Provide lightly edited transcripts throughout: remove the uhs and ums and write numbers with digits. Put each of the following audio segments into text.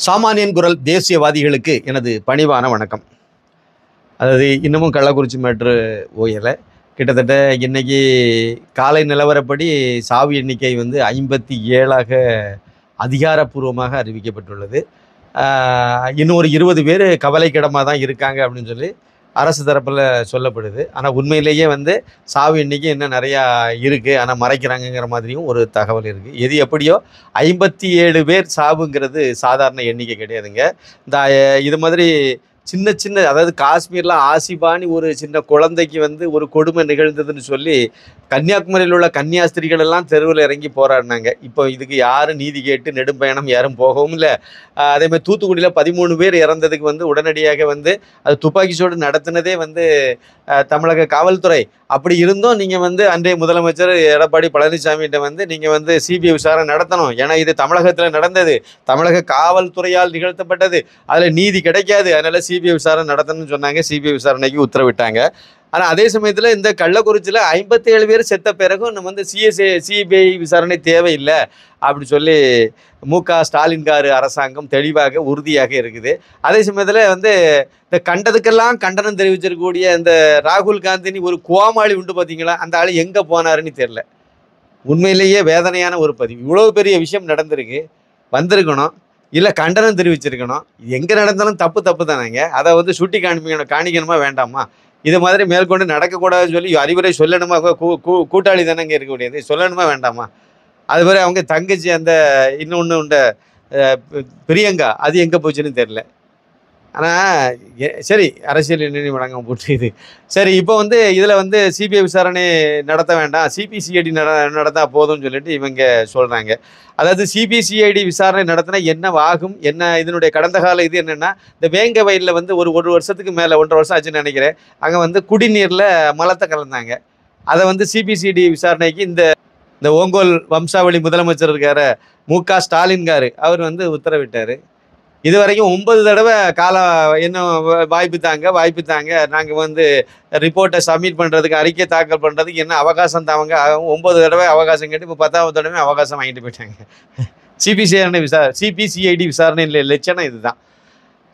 சாமானியன் குரல் தேசியவாதிகளுக்கு எனது பணிவான வணக்கம். அதாவது இன்னமும் கள்ளக்குறிச்சி மேட்ரு ஓயலை. கிட்டத்தட்ட இன்னைக்கு காலை நிலவரப்படி சாவு எண்ணிக்கை 57ஆக அதிகாரப்பூர்வமாக அறிவிக்கப்பட்டுள்ளது. இன்னும் ஒரு 20 பேர் கவலைக்கிடமாக தான் இருக்காங்க அப்படின்னு சொல்லி அரசு தரப்பில் சொல்லப்படுது. ஆனால் உண்மையிலேயே சாவு எண்ணிக்கை இன்னும் நிறையா இருக்குது, ஆனால் மறைக்கிறாங்கங்கிற மாதிரியும் ஒரு தகவல் இருக்குது. எது எப்படியோ 57 பேர் சாவுங்கிறது சாதாரண எண்ணிக்கை கிடையாதுங்க. இது மாதிரி சின்ன சின்ன, அதாவது காஷ்மீரில் ஆசிபானி ஒரு சின்ன குழந்தைக்கு ஒரு கொடுமை நிகழ்ந்ததுன்னு சொல்லி கன்னியாகுமரியில் உள்ள கன்னியாஸ்திரிகள் எல்லாம் தெருவில் இறங்கி போராடினாங்க. இப்போ இதுக்கு யாரும் நீதி கேட்டு நெடும்பயணம் யாரும் போகவும் இல்லை. அதேமாதிரி தூத்துக்குடியில் 13 பேர் இறந்ததுக்கு உடனடியாக அது துப்பாக்கி சூடு நடத்தினதே தமிழக காவல்துறை. அப்படி இருந்தும் நீங்கள் அன்றைய முதலமைச்சர் எடப்பாடி பழனிசாமிகிட்ட நீங்கள் சிபிஐ விசாரணை நடத்தணும், ஏன்னா இது தமிழகத்தில் நடந்தது, தமிழக காவல்துறையால் நிகழ்த்தப்பட்டது, அதில் நீதி கிடைக்காது, அதனால் சிபிஐ விசாரணை நடத்தணும்னு சொன்னாங்க. சிபிஐ விசாரணைக்கு உத்தரவிட்டாங்க. ஆனால் அதே சமயத்தில் இந்த கள்ளக்குறிச்சியில் 57 பேர் செத்த பிறகும் நம்ம சிபிஐ விசாரணை தேவையில்லை அப்படி சொல்லி ஸ்டாலின் அரசாங்கம் தெளிவாக உறுதியாக இருக்குது. அதே சமயத்தில் இந்த கண்டதுக்கெல்லாம் கண்டனம் தெரிவிச்சிருக்கக்கூடிய இந்த ராகுல் காந்தினி ஒரு கோமாளி உண்டு பார்த்தீங்களா, அந்த ஆள் எங்கே போனாருன்னு தெரில. உண்மையிலேயே வேதனையான ஒரு பதிவு. இவ்வளோ பெரிய விஷயம் நடந்திருக்கு, வந்திருக்கணும், இல்லை கண்டனம் தெரிவிச்சிருக்கணும். எங்கே நடந்தாலும் தப்பு தானேங்க. அதை சுட்டி காணிக்கணுமா வேண்டாமா? இது மாதிரி மேற்கொண்டு நடக்கக்கூடாதுன்னு சொல்லி அறிவுரை சொல்லணுமா? கூட்டாளி தானேங்க இருக்கக்கூடியது, சொல்லணுமா வேண்டாமா? அது மாதிரி அவங்க தங்கச்சி அந்த இன்னொன்று உண்ட பிரியங்கா, அது எங்கே போச்சுன்னு தெரில. ஆனால் சரி, அரசியல் எண்ணெய் வழங்க போட்டு இது சரி. இப்போ இதில் சிபிஐ விசாரணை நடத்த வேண்டாம், சிபிசிஐடி நடத்தா போதும்னு சொல்லிட்டு இவங்க சொல்கிறாங்க. அதாவது சிபிசிஐடி விசாரணை நடத்தினா என்ன ஆகும், என்ன இதனுடைய கடந்த கால இது என்னென்னா, இந்த வேங்க வயலில் ஒரு வருஷத்துக்கு மேலே 1.5 வருஷம் ஆச்சுன்னு நினைக்கிறேன். அங்கே குடிநீரில் மலத்தை கலந்தாங்க. அதை சிபிசிஐடி விசாரணைக்கு இந்த ஓங்கோல் வம்சாவளி முதலமைச்சர் இருக்கார ஸ்டாலின் அவர் உத்தரவிட்டார். இதுவரைக்கும் 9 தடவை இன்னும் வாய்ப்பு தாங்க, நாங்கள் ரிப்போர்ட்டை சப்மிட் பண்ணுறதுக்கு, அறிக்கை தாக்கல் பண்ணுறதுக்கு என்ன அவகாசம் தாங்க. 9 தடவை அவகாசம் கேட்டு இப்போ 10வது தடவை அவகாசம் வாங்கிட்டு போயிட்டாங்க. சிபிசிஐடி விசாரணை லட்சணம் இதுதான்.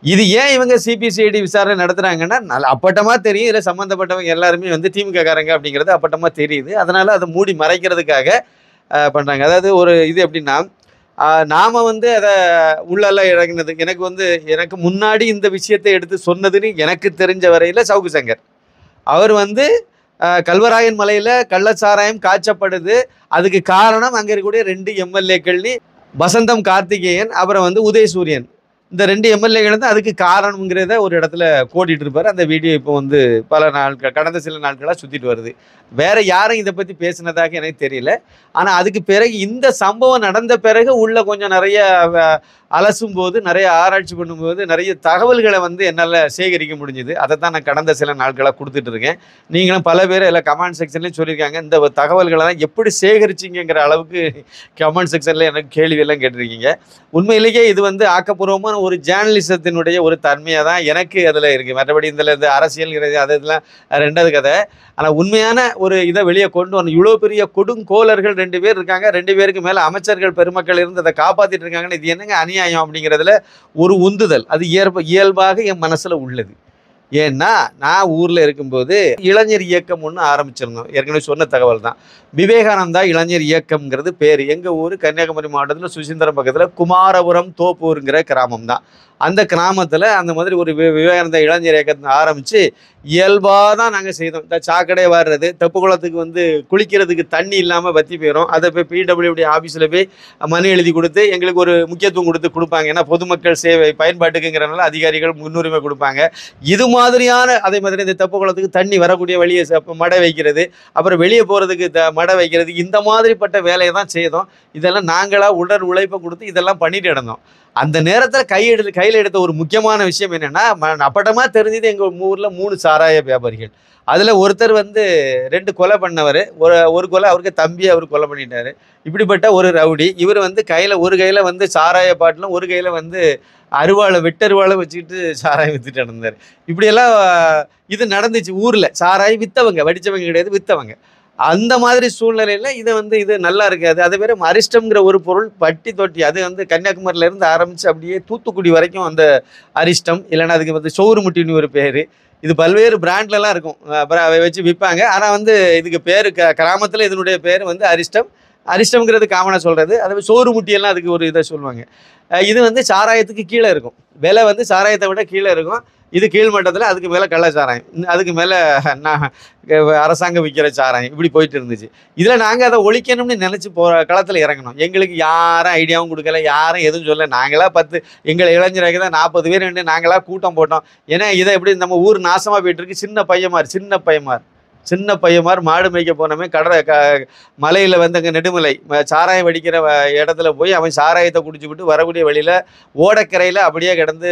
இது ஏன் இவங்க சிபிசிஐடி விசாரணை நடத்துகிறாங்கன்னா, அப்பட்டமாக தெரியும் இதில் சம்மந்தப்பட்டவங்க எல்லாருமே திமுக காரங்க அப்படிங்கிறது அப்பட்டமாக தெரியுது. அதனால் அதை மூடி மறைக்கிறதுக்காக பண்ணுறாங்க. அதாவது ஒரு இது எப்படின்னா, நாம் அதை உள்ளெல்லாம் இறங்கினது எனக்கு முன்னாடி இந்த விஷயத்தை எடுத்து சொன்னதுன்னு எனக்கு தெரிஞ்ச வரையில் சவுக்கு சங்கர் அவர் கல்வராயன் மலையில் கள்ளச்சாராயம் காய்ச்சப்படுது, அதுக்கு காரணம் அங்கே இருக்கக்கூடிய 2 எம்எல்ஏக்கள்னு வசந்தம் கார்த்திகேயன் அப்புறம் உதயசூரியன், இந்த 2 எம்எல்ஏக்கள் தான் அதுக்கு காரணம்ங்கிறத ஒரு இடத்துல கோடிட்டு இருப்பார். அந்த வீடியோ இப்போ பல நாட்கள், கடந்த சில நாட்களாக சுற்றிட்டு வருது. வேற யாரும் இதை பற்றி பேசினதாக எனக்கு தெரியல. ஆனால் அதுக்கு பிறகு இந்த சம்பவம் நடந்த பிறகு உள்ள கொஞ்சம் நிறைய அலசும் போது, நிறைய ஆராய்ச்சி பண்ணும்போது நிறைய தகவல்களை என்னால் சேகரிக்க முடிஞ்சுது. அதை தான் நான் கடந்த சில நாட்களாக கொடுத்துட்டு இருக்கேன். நீங்களும் பல பேர் எல்லாம் கமெண்ட் செக்ஷன்லேயும் சொல்லியிருக்காங்க, இந்த தகவல்களெல்லாம் எப்படி சேகரிச்சிங்கிற அளவுக்கு கமெண்ட் செக்ஷனில் எனக்கு கேள்வியெல்லாம் கேட்டிருக்கீங்க. உண்மையிலேயே இது ஆக்கப்பூர்வமான ஒரு ஜேர்னலிசத்தினுடைய ஒரு தன்மையாக தான் எனக்கு அதில் இருக்குது. மற்றபடி இந்த அரசியல் அது இதெல்லாம் 2வது கதை. ஆனால் உண்மையான ஒரு இதை வெளியே கொண்டு வரணும். இவ்வளோ பெரிய கொடுங்கோலர்கள் 2 பேர் இருக்காங்க, 2 பேருக்கு மேலே அமைச்சர்கள் பெருமக்கள் இருந்து அதை காப்பாற்றிட்டு இருக்காங்கன்னு, இது என்னங்க அநியாயம் அப்படிங்கிறதுல ஒரு உந்துதல் அது இயல்பாக என் மனசில் உள்ளது. ஏன்னா நான் ஊரில் இருக்கும்போது இளைஞர் இயக்கம் ஒன்று ஆரம்பிச்சிருந்தோம். ஏற்கனவே சொன்ன தகவல் தான். விவேகானந்தா இளைஞர் இயக்கம்ங்கிறது பேர். எங்கள் ஊர் கன்னியாகுமரி மாவட்டத்தில் சுசீந்திரம் பக்கத்தில் குமாரபுரம் தோப்பூருங்கிற கிராமம் தான். அந்த கிராமத்தில் அந்த மாதிரி ஒரு விவேகானந்தா இளைஞர் இயக்கத்தை ஆரம்பித்து இயல்பாக தான் நாங்கள் செய்தோம். இந்த சாக்கடை வர்றது, தெப்பு குளத்துக்கு குளிக்கிறதுக்கு தண்ணி இல்லாமல் வற்றி போயிடும். அதை போய் பிடபிள்யூடி ஆஃபீஸில் போய் மனு எழுதி கொடுத்து எங்களுக்கு ஒரு முக்கியத்துவம் கொடுப்பாங்க. ஏன்னா பொதுமக்கள் சேவை பயன்பாட்டுக்குங்கிறனால அதிகாரிகள் முன்னுரிமை கொடுப்பாங்க. இது மாதிரியான, அதே மாதிரி இந்த தெப்பு குளத்துக்கு தண்ணி வரக்கூடிய வழியை மடை வைக்கிறது, அப்புறம் வெளியே போகிறதுக்கு மடை வைக்கிறது, இந்த மாதிரிப்பட்ட வேலையை தான் செய்தோம். இதெல்லாம் நாங்களாக உடல் உழைப்பை கொடுத்து இதெல்லாம் பண்ணிட்டு இருந்தோம். அந்த நேரத்தில் கையில் எடுத்த ஒரு முக்கியமான விஷயம் என்னென்னா, அப்பட்டமாக தெரிஞ்சது எங்கள் ஊரில் 3 சாராய வியாபாரிகள். அதில் ஒருத்தர் 2 கொலை பண்ணவர், ஒரு கொலை அவருக்கு தம்பி, அவர் கொலை பண்ணிட்டார். இப்படிப்பட்ட ஒரு ரவுடி. இவர் ஒரு கையில் சாராய பாட்டிலும் ஒரு கையில் வெட்டருவாளை வச்சுக்கிட்டு சாராயம் விற்றுட்டு நடந்தார். இப்படியெல்லாம் இது நடந்துச்சு ஊரில். சாராயம் விற்றவங்க, வடித்தவங்க கிடையாது, விற்றவங்க. அந்த மாதிரி சூழ்நிலையில இது நல்லா இருக்காது. அது வேற அரிஸ்டம்ங்கிற ஒரு பொருள் பட்டி தொட்டி அது கன்னியாகுமரியில இருந்து ஆரம்பிச்சு அப்படியே தூத்துக்குடி வரைக்கும் அந்த அரிஸ்டம் இல்லைன்னா அதுக்கு சோறுமுட்டின்னு ஒரு பேரு. இது பல்வேறு பிராண்ட்லலாம் இருக்கும். அப்புறம் அதை வச்சு விற்பாங்க. ஆனா இதுக்கு பேரு கிராமத்துல இதனுடைய பேரு அரிஸ்டம். அரிஸ்டம்ங்கிறது காமனா சொல்றது. அது சோறுமுட்டியெல்லாம் அதுக்கு ஒரு இதை சொல்லுவாங்க. இது சாராயத்துக்கு கீழே இருக்கும். விலை சாராயத்தை விட கீழே இருக்கும். இது கீழ்மட்டத்தில், அதுக்கு மேலே கள்ள சாராயம், அதுக்கு மேலே நான் அரசாங்கம் விற்கிற சாராயம், இப்படி போயிட்டு இருந்துச்சு. இதில் நாங்கள் அதை ஒழிக்கணும்னு நினச்சி களத்தில் இறங்கணும். எங்களுக்கு யாரும் ஐடியாவும் கொடுக்கல, யாரும் எதுவும் சொல்ல. நாங்களாக 10 எங்களை இளைஞராக தான் 40 பேர் வேண்டு நாங்களாக கூட்டம் போட்டோம். ஏன்னா இதை எப்படி நம்ம ஊர் நாசமாக போயிட்டு இருக்கு. சின்ன பையன்மார் மாடு மேய்க்க போனமே மலையில் அங்கே நெடுமலை சாராயம் வடிக்கிற இடத்துல போய் அவன் சாராயத்தை குடிச்சுக்கிட்டு வரக்கூடிய வழியில் ஓடக்கரையில் அப்படியே கிடந்து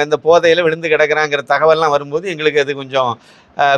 இந்த போதையில் விழுந்து கிடக்கிறாங்கிற தகவல்லாம் வரும்போது எங்களுக்கு அது கொஞ்சம்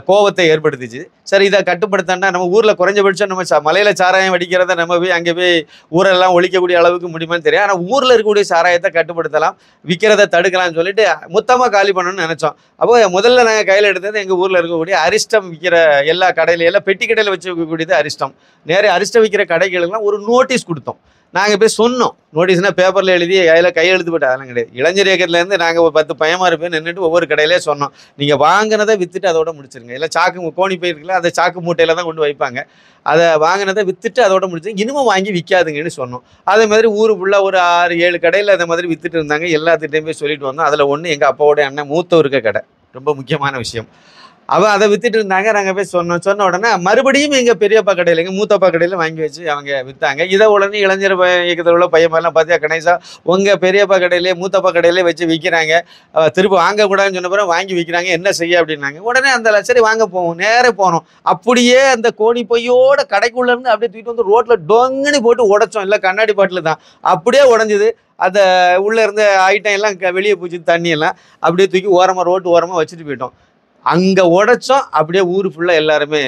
கோபத்தை ஏற்படுத்திச்சு. சரி, இதை கட்டுப்படுத்தா நம்ம ஊரில் குறைஞ்சபட்சம் நம்ம மலையில் சாராயம் வடிக்கிறத நம்ம போய் அங்கே போய் ஊரெல்லாம் ஒழிக்கக்கூடிய அளவுக்கு முடியுமான்னு தெரியும். ஆனால் ஊரில் இருக்கக்கூடிய சாராயத்தை கட்டுப்படுத்தலாம், விற்கிறத தடுக்கலாம்னு சொல்லிட்டு மொத்தமாக காலி பண்ணணும்னு நினச்சோம். அப்போ முதல்ல நாங்கள் கையில் எடுத்தது எங்கள் ஊரில் இருக்கக்கூடிய அரிஸ்டம் விற்கிற எல்லா கடையில எல்லாம் பெட்டி கடையில் வச்சு வைக்கக்கூடியது அரிஸ்டம். நேரே அரிஸ்டம் விற்கிற கடைகளுக்கெல்லாம் ஒரு நோட்டீஸ் கொடுத்தோம். நாங்கள் போய் சொன்னோம். நோட்டீஸ்னால் பேப்பரில் எழுதி கையெழுத்து போட்டு அதெல்லாம் கிடையாது. இளைஞர் இயக்கத்துலேருந்து நாங்கள் ஒரு 10 பையன்மார் போய் நின்றுட்டு ஒவ்வொரு கடையிலே சொன்னோம், நீங்கள் வாங்கினதை விற்றுட்டு அதோட முடிச்சிருங்க. இல்லை கோணி போயிருக்குல்ல, அந்த சாக்கு மூட்டையில் தான் கொண்டு வைப்பாங்க. அதை வாங்கினதை விற்றுட்டு அதோட முடிச்சு இனிமே வாங்கி விற்காதுங்கன்னு சொன்னோம். அதே மாதிரி ஊர் ஃபுல்லாக ஒரு 6-7 கடையில் அதை மாதிரி விற்றுட்டு இருந்தாங்க. எல்லாத்துட்டையும் போய் சொல்லிட்டு வந்தோம். அதில் ஒன்று எங்கள் அப்பாவோட அண்ணன் மூத்த இருக்க கடை, ரொம்ப முக்கியமான விஷயம். அதை வித்துட்டு இருந்தாங்க. நாங்கள் போய் சொன்ன உடனே மறுபடியும் எங்கள் பெரியப்பா கடையில், எங்கள் மூத்தப்பா கடையில் வாங்கி வச்சு அவங்க விற்றாங்க. இதை உடனே இளைஞர் இயக்கத்தில் உள்ள பையன்மாரெலாம் பார்த்தியா, கணேசா உங்கள் பெரியப்பா கடையிலே மூத்தப்பா கடையிலே வச்சு விற்கிறாங்க, திரும்ப வாங்கக்கூடாதுன்னு சொன்ன பிறகு வாங்கி விற்கிறாங்க, என்ன செய்ய அப்படின்னாங்க. உடனே அந்த சரி வாங்க போவோம், நேரே போனோம். அப்படியே அந்த கோணி பையோட கடைக்குள்ளேருந்து அப்படியே தூக்கிட்டு ரோட்டில் டொங்குன்னு போட்டு உடைச்சோம். இல்லை கண்ணாடி பாட்டில் தான், அப்படியே உடஞ்சிது. அதை உள்ளே இருந்த ஐட்டம் எல்லாம் வெளியே போச்சு, தண்ணியெல்லாம் அப்படியே தூக்கி ரோட்டு ஓரமாக வச்சுட்டு போயிட்டோம். அங்கே உடைச்சோம். அப்படியே ஊர் ஃபுல்லாக எல்லாருமே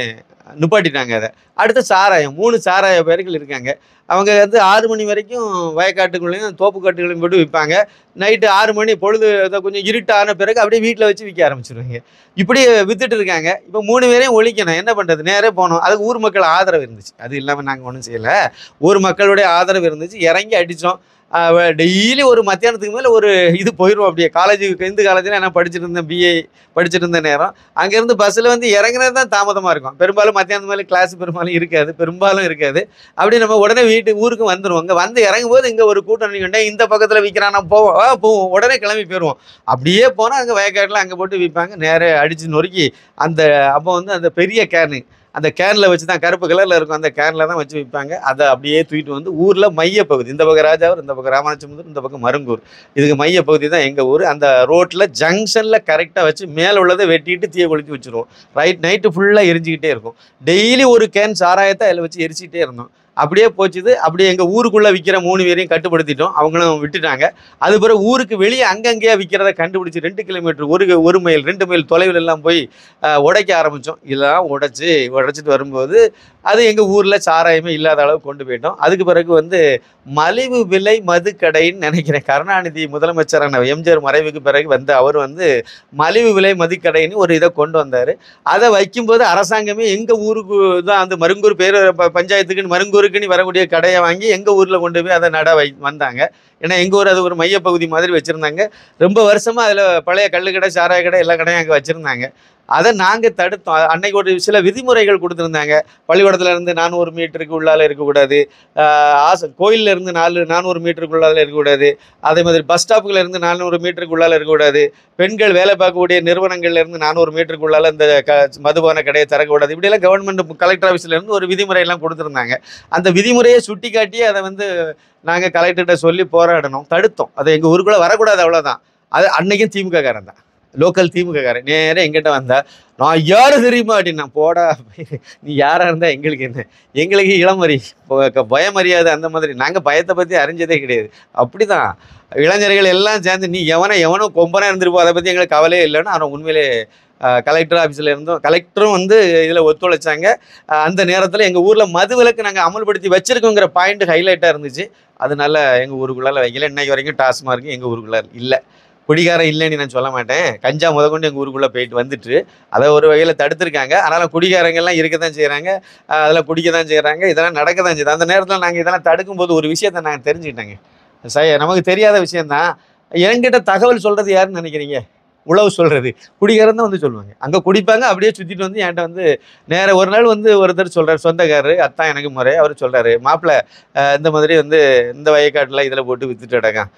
நிப்பாட்டிட்டாங்க. அதை அடுத்து சாராயம் 3 சாராய பேர்கள் இருக்காங்க. அவங்க 6 மணி வரைக்கும் வயக்காட்டுக்குள்ளேயும் தோப்புக்காட்டுகளையும் போட்டு விற்பாங்க. நைட்டு 6 மணி பொழுது கொஞ்சம் இருட்டான பிறகு அப்படியே வீட்டில் வச்சு விற்க ஆரம்பிச்சிடுவாங்க. இப்படி விற்றுட்டு இருக்காங்க. இப்போ 3 பேரையும் ஒழிக்கணும், என்ன பண்ணுறது? நேரே போனோம். அதுக்கு ஊர் மக்கள் ஆதரவு இருந்துச்சு. அது இல்லாமல் நாங்கள் ஒன்றும் செய்யலை. ஊர் மக்களுடைய ஆதரவு இருந்துச்சு. இறங்கி அடித்தோம். டெய்லி ஒரு மத்தியானத்துக்கு மேலே ஒரு போயிடுவோம். அப்படியே இந்து காலேஜில் நான் படிச்சுட்டு இருந்தேன், பிஏ படிச்சுட்டு இருந்த நேரம். அங்கேருந்து பஸ்ஸில் இறங்குறது தான் தாமதமாக இருக்கும். பெரும்பாலும் மத்தியானத்து மேலே கிளாஸ் பெரும்பாலும் இருக்காது. அப்படி நம்ம உடனே ஊருக்கு வந்துடுவோம். இங்கே இறங்கும்போது இங்கே ஒரு கூட்டம் நிற்கண்டே, இந்த பக்கத்தில் விற்கிறான், நான் போவோம், உடனே கிளம்பி போயிடுவோம். அப்படியே போனால் அங்கே வயக்காட்டில் அங்கே போட்டு விற்பாங்க. நேரே அடித்து நொறுக்கி அப்போ அந்த பெரிய கேனு, அந்த கேனில் வச்சு தான், கருப்பு கலரில் இருக்கும், அந்த கேனில் தான் வச்சு விற்பாங்க. அதை அப்படியே தூக்கிட்டு ஊரில் மையப்பகுதி, இந்த பக்கம் ராஜாவூர், இந்த பக்கம் ராமநாச்சமுதூர், இந்த பக்கம் மருங்கூர், இதுக்கு மையப்பகுதி தான் எங்கள் ஊர். அந்த ரோட்டில் ஜங்ஷனில் கரெக்டாக வச்சு மேலே உள்ளதை வெட்டிட்டு தீயை கொளுத்தி வச்சுருவோம். நைட்டு ஃபுல்லாக எரிஞ்சிக்கிட்டே இருக்கும். டெய்லி ஒரு கேன் சாராயத்தை அதில் வச்சு எரிச்சிக்கிட்டே இருந்தோம். அப்படியே போச்சுது. அப்படியே எங்கள் ஊருக்குள்ளே விற்கிற 3 பேரையும் கட்டுப்படுத்திட்டோம். அவங்களும் விட்டுட்டாங்க. அது பிறகு ஊருக்கு வெளியே அங்கங்கேயே விற்கிறத கண்டுபிடிச்சி 2 கிலோமீட்டர், 1 மைல் 2 மைல் தொலைவில் எல்லாம் போய் உடைக்க ஆரம்பித்தோம். இதெல்லாம் உடைச்சிட்டு வரும்போது அது எங்கள் ஊரில் சாராயமே இல்லாத அளவு கொண்டு போயிட்டோம். அதுக்கு பிறகு மலிவு விலை மதுக்கடைன்னு நினைக்கிறேன். கருணாநிதி முதலமைச்சரான எம்ஜிஆர் மறைவுக்கு பிறகு அவர் மலிவு விலை மதுக்கடைன்னு ஒரு இதை கொண்டு வந்தார். அதை வைக்கும்போது அரசாங்கமே எங்கள் ஊருக்கு தான் அந்த மருங்கூர் பேர் பஞ்சாயத்துக்குன்னு மருங்கூருக்குன்னு வரக்கூடிய கடையை வாங்கி எங்கள் ஊரில் கொண்டு போய் அதை வந்தாங்க. ஏன்னா எங்கள் ஊர் அது ஒரு மையப்பகுதி மாதிரி வச்சுருந்தாங்க. ரொம்ப வருஷமாக அதில் பழைய கல்லுக்கடை, சாராய கடை, எல்லா கடையும் அங்கே வச்சுருந்தாங்க. அதை நாங்கள் தடுத்தோம். அன்னைக்கு ஒரு சில விதிமுறைகள் கொடுத்துருந்தாங்க. பள்ளிக்கூடத்தில் இருந்து 400 மீட்டருக்கு உள்ளால இருக்கக்கூடாது, கோயிலில் இருந்து 400 மீட்டருக்கு உள்ளால இருக்கக்கூடாது, அதே மாதிரி பஸ் ஸ்டாப்புகளில் இருந்து 400 மீட்டருக்கு உள்ளால இருக்கக்கூடாது, பெண்கள் வேலை பார்க்கக்கூடிய நிறுவனங்கள்ல இருந்து 400 மீட்டருக்கு உள்ளால இந்த மதுபான கடையை திறக்கக்கூடாது. இப்படியெல்லாம் கவர்மெண்ட் கலெக்டர் ஆஃபீஸில் இருந்து ஒரு விதிமுறையெல்லாம் கொடுத்துருந்தாங்க. அந்த விதிமுறையை சுட்டி காட்டி அதை நாங்கள் கலெக்டர்கிட்ட சொல்லி போராடணும், தடுத்தோம். அதை எங்கள் ஊருக்குள்ளே வரக்கூடாது, அவ்வளோதான். அது அன்னைக்கும் திமுக காரன் தான், லோக்கல் திமுக காரன். நேராக எங்கிட்ட வந்தா, நான் யாரு தெரியுமா அப்படின்னா, போடா நீ யாராக இருந்தால் எங்களுக்கு என்ன, எங்களுக்கு இளமறி பயமறியாது, அந்த மாதிரி. நாங்கள் பயத்தை பற்றி அறிஞ்சதே கிடையாது. அப்படி தான் இளைஞர்கள் எல்லாம் சேர்ந்து, நீ எவனோ கொம்பனாக இருந்திருப்போம், அதை பற்றி எங்களுக்கு கவலையே இல்லைன்னு. ஆனால் உண்மையிலே கலெக்டர் ஆஃபீஸில் இருந்தோம். கலெக்டரும் இதில் ஒத்துழைச்சாங்க. அந்த நேரத்தில் எங்கள் ஊரில் மது விலக்கு நாங்கள் அமல்படுத்தி வச்சுருக்கோங்கிற பாயிண்ட் ஹைலைட்டாக இருந்துச்சு. அதனால எங்கள் ஊருக்குள்ளால் வைக்கல. இன்னைக்கு வரைக்கும் டாஸ்மார்க்கு எங்கள் ஊருக்குள்ளே இல்லை. குடிகாரம் இல்லைன்னு நான் சொல்ல மாட்டேன். கஞ்சா முதற்கொண்டு எங்கள் ஊருக்குள்ளே போயிட்டு வந்துட்டு அதை ஒரு வகையில் தடுத்திருக்காங்க. ஆனாலும் குடிகாரங்கள்லாம் இருக்க தான் செய்கிறாங்க, அதில் குடிக்க தான் செய்கிறாங்க, இதெல்லாம் நடக்க தான் செய்யுது. அந்த நேரத்தில் நாங்கள் இதெல்லாம் தடுக்கும்போது ஒரு விஷயத்தை நாங்கள் தெரிஞ்சுக்கிட்டேங்க. நமக்கு தெரியாத விஷயந்தான். என்கிட்ட தகவல் சொல்கிறது யாருன்னு நினைக்கிறீங்க? உளவு சொல்கிறது குடிகாரன் தான் வந்து சொல்லுவாங்க. அங்கே குடிப்பாங்க, அப்படியே சுற்றிட்டு வந்து என்கிட்ட வந்து நேராக ஒரு நாள் வந்து ஒருத்தர் சொல்கிறார், சொந்தக்காரரு, அத்தான் எனக்கு முறை. அவர் சொல்கிறாரு, மாப்பிள்ளை இந்த மாதிரி வந்து இந்த வயக்காட்டில் இதில் போட்டு விற்றுட்டு கிடக்கான்,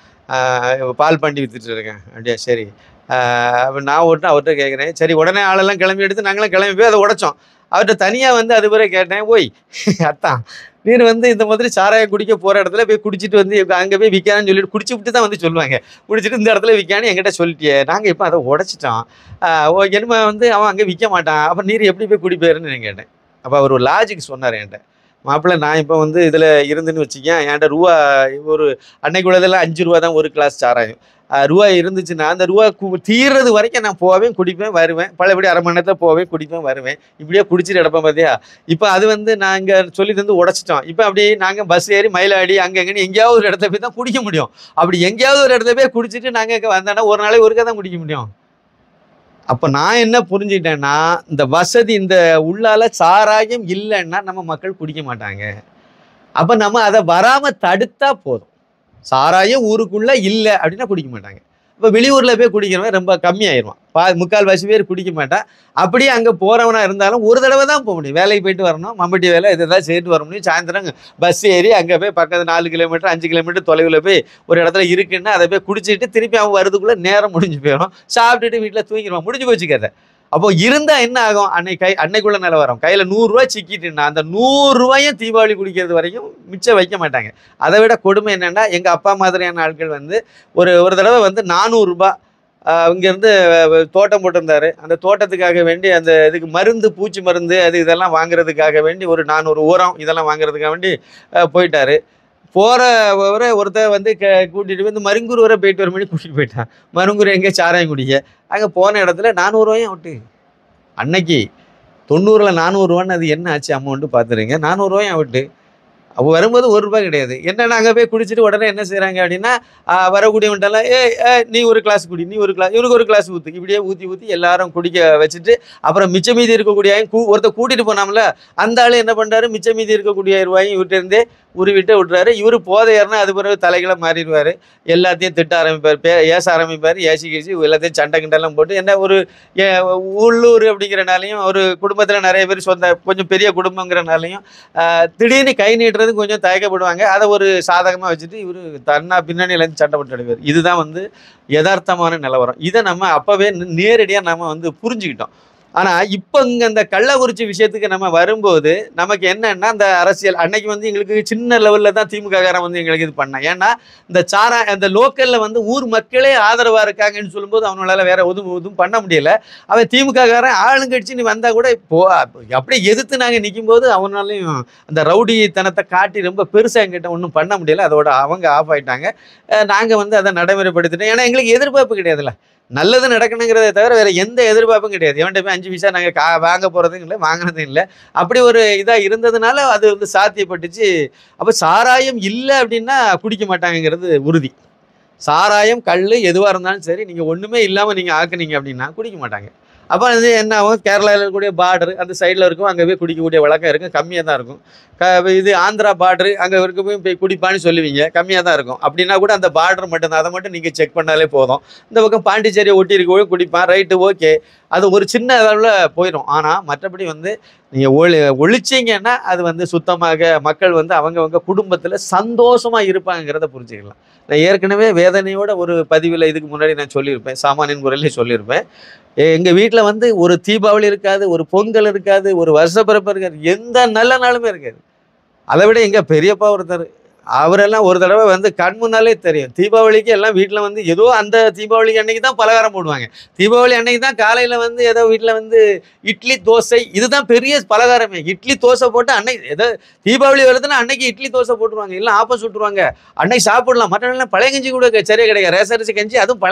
பால் பாண்டி விற்றுட்டு இருக்கேன். அப்படியா, சரி. அப்போ நான் ஒட்டு அவர்கிட்ட கேட்குறேன். சரி, உடனே ஆளெல்லாம் கிளம்பி எடுத்து நாங்களாம் கிளம்பி போய் அதை உடைச்சோம். அவர்கிட்ட தனியாக வந்து அது பிறகு கேட்டேன், ஓய் அத்தான், நீர் வந்து இந்த மாதிரி சாராயம் குடிக்க போகிற இடத்துல போய் குடிச்சிட்டு வந்து அங்கே போய் விற்கான்னு சொல்லிட்டு குடிச்சு விட்டு தான் வந்து சொல்லுவாங்க, குடிச்சிட்டு இந்த இடத்துல விற்கான்னு என்கிட்ட சொல்லிட்டியே, நாங்கள் இப்போ அதை உடைச்சிட்டோம், என்னமா வந்து அவன் அங்கே விற்க மாட்டான், அப்போ நீர் எப்படி போய் குடிப்பேருன்னு நான் கேட்டேன். அப்போ அவர் ஒரு லாஜிக் சொன்னார் என்கிட்ட. மாப்பிள்ளை, நான் இப்போ வந்து இதில் இருந்துன்னு வச்சுக்கேன், என்கிட்ட ரூபா ஒரு அன்னைக்கு உள்ளதெல்லாம் 5 ரூபா தான் ஒரு கிளாஸ் சாராயம். ரூபா இருந்துச்சுன்னா அந்த ரூபா தீர்றது வரைக்கும் நான் போவேன், குடிப்பேன், வருவேன். பழையபடி அரை மணி நேரத்தில் போவேன், குடிப்பேன், வருவேன். இப்படியே குடிச்சிட்டு கிடப்பேன் பார்த்தியா. இப்போ அது வந்து நாங்கள் சொல்லி தந்து உடைச்சிட்டோம். இப்போ அப்படியே நாங்கள் பஸ் ஏறி மயிலாடி அங்கே எங்கேன்னு எங்கேயாவது ஒரு இடத்த போய் தான் குடிக்க முடியும். அப்படி எங்கேயாவது ஒரு இடத்த போய் குடிச்சிட்டு நாங்கள் வந்தோன்னா ஒரு நாளைக்கு ஒருக்கா தான் குடிக்க முடியும். அப்போ நான் என்ன புரிஞ்சுக்கிட்டேன்னா, இந்த வசதி இந்த உள்ளால சாராயம் இல்லைன்னா நம்ம மக்கள் குடிக்க மாட்டாங்க. அப்போ நம்ம அதை வராமல் தடுத்தா போதும். சாராயம் ஊருக்குள்ளே இல்லை அப்படின்னா குடிக்க மாட்டாங்க. இப்போ வெளியூரில் போய் குடிக்கிறவன் ரொம்ப கம்மியாயிருவான். முக்கால்வாசி பேர் குடிக்க மாட்டான். அப்படியே அங்கே போகிறவனா இருந்தாலும் ஒரு தடவை தான் போக முடியும். வேலைக்கு போயிட்டு வரணும், மம்பட்டி வேலை இதெல்லாம் செய்துட்டு வர முடியும். சாயந்தரம் பஸ் ஏறி அங்கே போய் பக்கத்து 4 கிலோமீட்டர் 5 கிலோமீட்டர் தொலைவில் போய் ஒரு இடத்துல இருக்குன்னா அதை போய் குடிச்சிட்டு திருப்பி அவன் வரதுக்குள்ளே நேரம் முடிஞ்சு போயிடும். சாப்பிட்டுட்டு வீட்டில் தூங்கிடுவான், முடிஞ்சு போச்சு கதை. அப்போ இருந்தால் என்ன ஆகும்? அன்னைக்குள்ள நிலவரம் கையில் 100 ரூபா சிக்கிட்டுன்னா அந்த 100 ரூபாயும் தீபாவளி குடிக்கிறது வரைக்கும் மிச்சம் வைக்க மாட்டாங்க. அதை விட கொடுமை என்னென்னா, எங்கள் அப்பா மாதிரியான ஆட்கள் வந்து ஒரு தடவை வந்து 400 ரூபா இங்கேருந்து தோட்டம் போட்டிருந்தாரு. அந்த தோட்டத்துக்காக வேண்டி அந்த இதுக்கு மருந்து, பூச்சி மருந்து அது இதெல்லாம் வாங்குறதுக்காக வேண்டி ஒரு 400 உரம் இதெல்லாம் வாங்குறதுக்காக வேண்டி போயிட்டாரு. போகிற ஒருத்தர் வந்து கூட்டிகிட்டு போய் இந்த மருங்கூர் வரை போயிட்டு வர மாதிரி கூட்டிகிட்டு போயிட்டான். மருங்கூர் எங்கே சாராயம் குடிக்க. அங்கே போன இடத்துல 400 ரூபாயும் அவுட்டு. அன்னைக்கு 90ல் 400 ரூபான்னு அது என்ன ஆச்சு அமௌண்ட்டு பார்த்துருங்க. 400 ரூபாயும் அவுட்டு. அப்போ வரும்போது 1 ரூபா கிடையாது. என்னென்னா அங்கே போய் குடிச்சிட்டு உடனே என்ன செய்கிறாங்க அப்படின்னா, வரக்கூடியவன்ட்டெல்லாம் நீ ஒரு கிளாஸ் குடி, நீ ஒரு கிளாஸ், இவனுக்கு ஒரு கிளாஸ் ஊற்று, இப்படியே ஊற்றி எல்லாரும் குடிக்க வச்சுட்டு அப்புறம் மிச்சம் மீதி இருக்கக்கூடிய ஒருத்தர் கூட்டிகிட்டு போனாமல அந்த ஆள் என்ன பண்ணுறாரு, மிச்சம் மீதி இருக்கக்கூடிய ரூபாயும் இவர்கிட்டருந்தே உருவிட்டு விட்டுறாரு. இவர் போதையர்னா அது பிறகு தலைகளை மாறிடுவார், எல்லாத்தையும் திட்ட ஆரம்பிப்பார், ஏச ஆரம்பிப்பார், ஏசி கீசி எல்லாத்தையும் சண்டை கிண்டெல்லாம் போட்டு. என்ன ஒரு உள்ளூர் அப்படிங்கிறனாலையும் ஒரு குடும்பத்தில் நிறைய பேர் கொஞ்சம் பெரிய குடும்பங்கிறனாலையும் திடீர்னு கை நீட்டுறது கொஞ்சம் தயக்கப்படுவாங்க. அதை ஒரு சாதகமாக வச்சுட்டு இவர் பின்னணியிலேருந்து சண்டை போட்டு அடிப்பார். இதுதான் வந்து யதார்த்தமான நிலவரம். இதை நம்ம அப்போவே நேரடியாக நம்ம வந்து புரிஞ்சுக்கிட்டோம். ஆனால் இப்போ இங்கே அந்த கள்ளக்குறிச்சி விஷயத்துக்கு நம்ம வரும்போது நமக்கு என்னன்னா, அந்த அரசியல் அன்னைக்கு வந்து எங்களுக்கு சின்ன லெவலில் தான் திமுககாரன் வந்து எங்களுக்கு இது பண்ணான். ஏன்னா இந்த அந்த லோக்கலில் வந்து ஊர் மக்களே ஆதரவாக இருக்காங்கன்னு சொல்லும்போது அவங்களால வேற எதுவும் பண்ண முடியலை. அவன் திமுககாரன் ஆளுங்கட்சி நீ வந்தால் கூட அப்படியே எதிர்த்து நாங்கள் நிற்கும்போது அவனாலையும் அந்த ரவுடித்தனத்தை காட்டி ரொம்ப பெருசாக எங்கிட்ட ஒன்றும் பண்ண முடியலை. அதோட அவங்க ஆஃப் ஆகிட்டாங்க. நாங்கள் வந்து அதை நடைமுறைப்படுத்திட்டோம். ஏன்னா எங்களுக்கு எதிர்பார்ப்பு கிடையாதுல்ல, நல்லது நடக்கணுங்கிறத தவிர வேறு எந்த எதிர்பார்ப்பும் கிடையாது. எவன்கிட்ட போய் 5 பைசா நாங்கள் வாங்க போகிறதும் இல்லை, வாங்கினதும் இல்லை. அப்படி ஒரு இதாக இருந்ததுனால அது வந்து சாத்தியப்பட்டுச்சு. அப்போ சாராயம் இல்லை அப்படின்னா குடிக்க மாட்டாங்கிறது உறுதி. சாராயம், கல் எதுவாக இருந்தாலும் சரி, நீங்கள் ஒன்றுமே இல்லாமல் நீங்கள் ஆக்குனீங்க அப்படின்னா குடிக்க மாட்டாங்க. அப்போ அது என்ன ஆகும், கேரளாவில் இருக்கக்கூடிய பார்டரு அந்த சைடில் இருக்கும், அங்கே போய் குடிக்கக்கூடிய வழக்கம் இருக்கும், கம்மியாக தான் இருக்கும். இது ஆந்திரா பார்டரு அங்கே இருக்க போய் குடிப்பான்னு சொல்லுவீங்க, கம்மியாக தான் இருக்கும். அப்படின்னா கூட அந்த பார்டர் மட்டும்தான், அதை மட்டும் நீங்கள் செக் பண்ணாலே போதும். இந்த பக்கம் பாண்டிச்சேரியை ஒட்டி இருக்க குடிப்பான், ரைட்டு, ஓகே, அது ஒரு சின்ன அளவில் போயிடும். ஆனால் மற்றபடி வந்து நீங்கள் ஒழிச்சிங்கன்னா அது வந்து சுத்தமாக மக்கள் வந்து அவங்கவங்க குடும்பத்தில் சந்தோஷமாக இருப்பாங்கிறத புரிஞ்சுக்கலாம். நான் ஏற்கனவே வேதனையோட ஒரு பதிவில் இதுக்கு முன்னாடி நான் சொல்லியிருப்பேன், சாமானியன் குரலே சொல்லியிருப்பேன். எங்கள் வீட்டில் வந்து ஒரு தீபாவளி இருக்காது, ஒரு பொங்கல் இருக்காது, ஒரு வருஷப்பிறப்பு இருக்காது, எந்த நல்ல நாளுமே இருக்காது. அதை விட எங்கள் பெரியப்பா ஒருத்தர், அவரெல்லாம் ஒரு தடவை வந்து கண் முன்னாலே தெரியும், தீபாவளிக்கு எல்லாம் வீட்டில் வந்து ஏதோ அந்த தீபாவளிக்கு அன்னைக்கு தான் பலகாரம் போடுவாங்க. தீபாவளி அன்னைக்கு தான் காலையில் வந்து ஏதோ வீட்டில் வந்து இட்லி தோசை, இதுதான் பெரிய பலகாரமே. இட்லி தோசை போட்டு அன்னைக்கு ஏதோ தீபாவளி வருதுன்னா அன்னைக்கு இட்லி தோசை போட்டுருவாங்க, இல்லை ஆப்பம் சுட்டுருவாங்க, அன்னைக்கு சாப்பிடலாம். மற்ற நாள் பழைய கஞ்சி கூட சரியாக கிடைக்காது, ரேசரிசி கஞ்சி, அதுவும்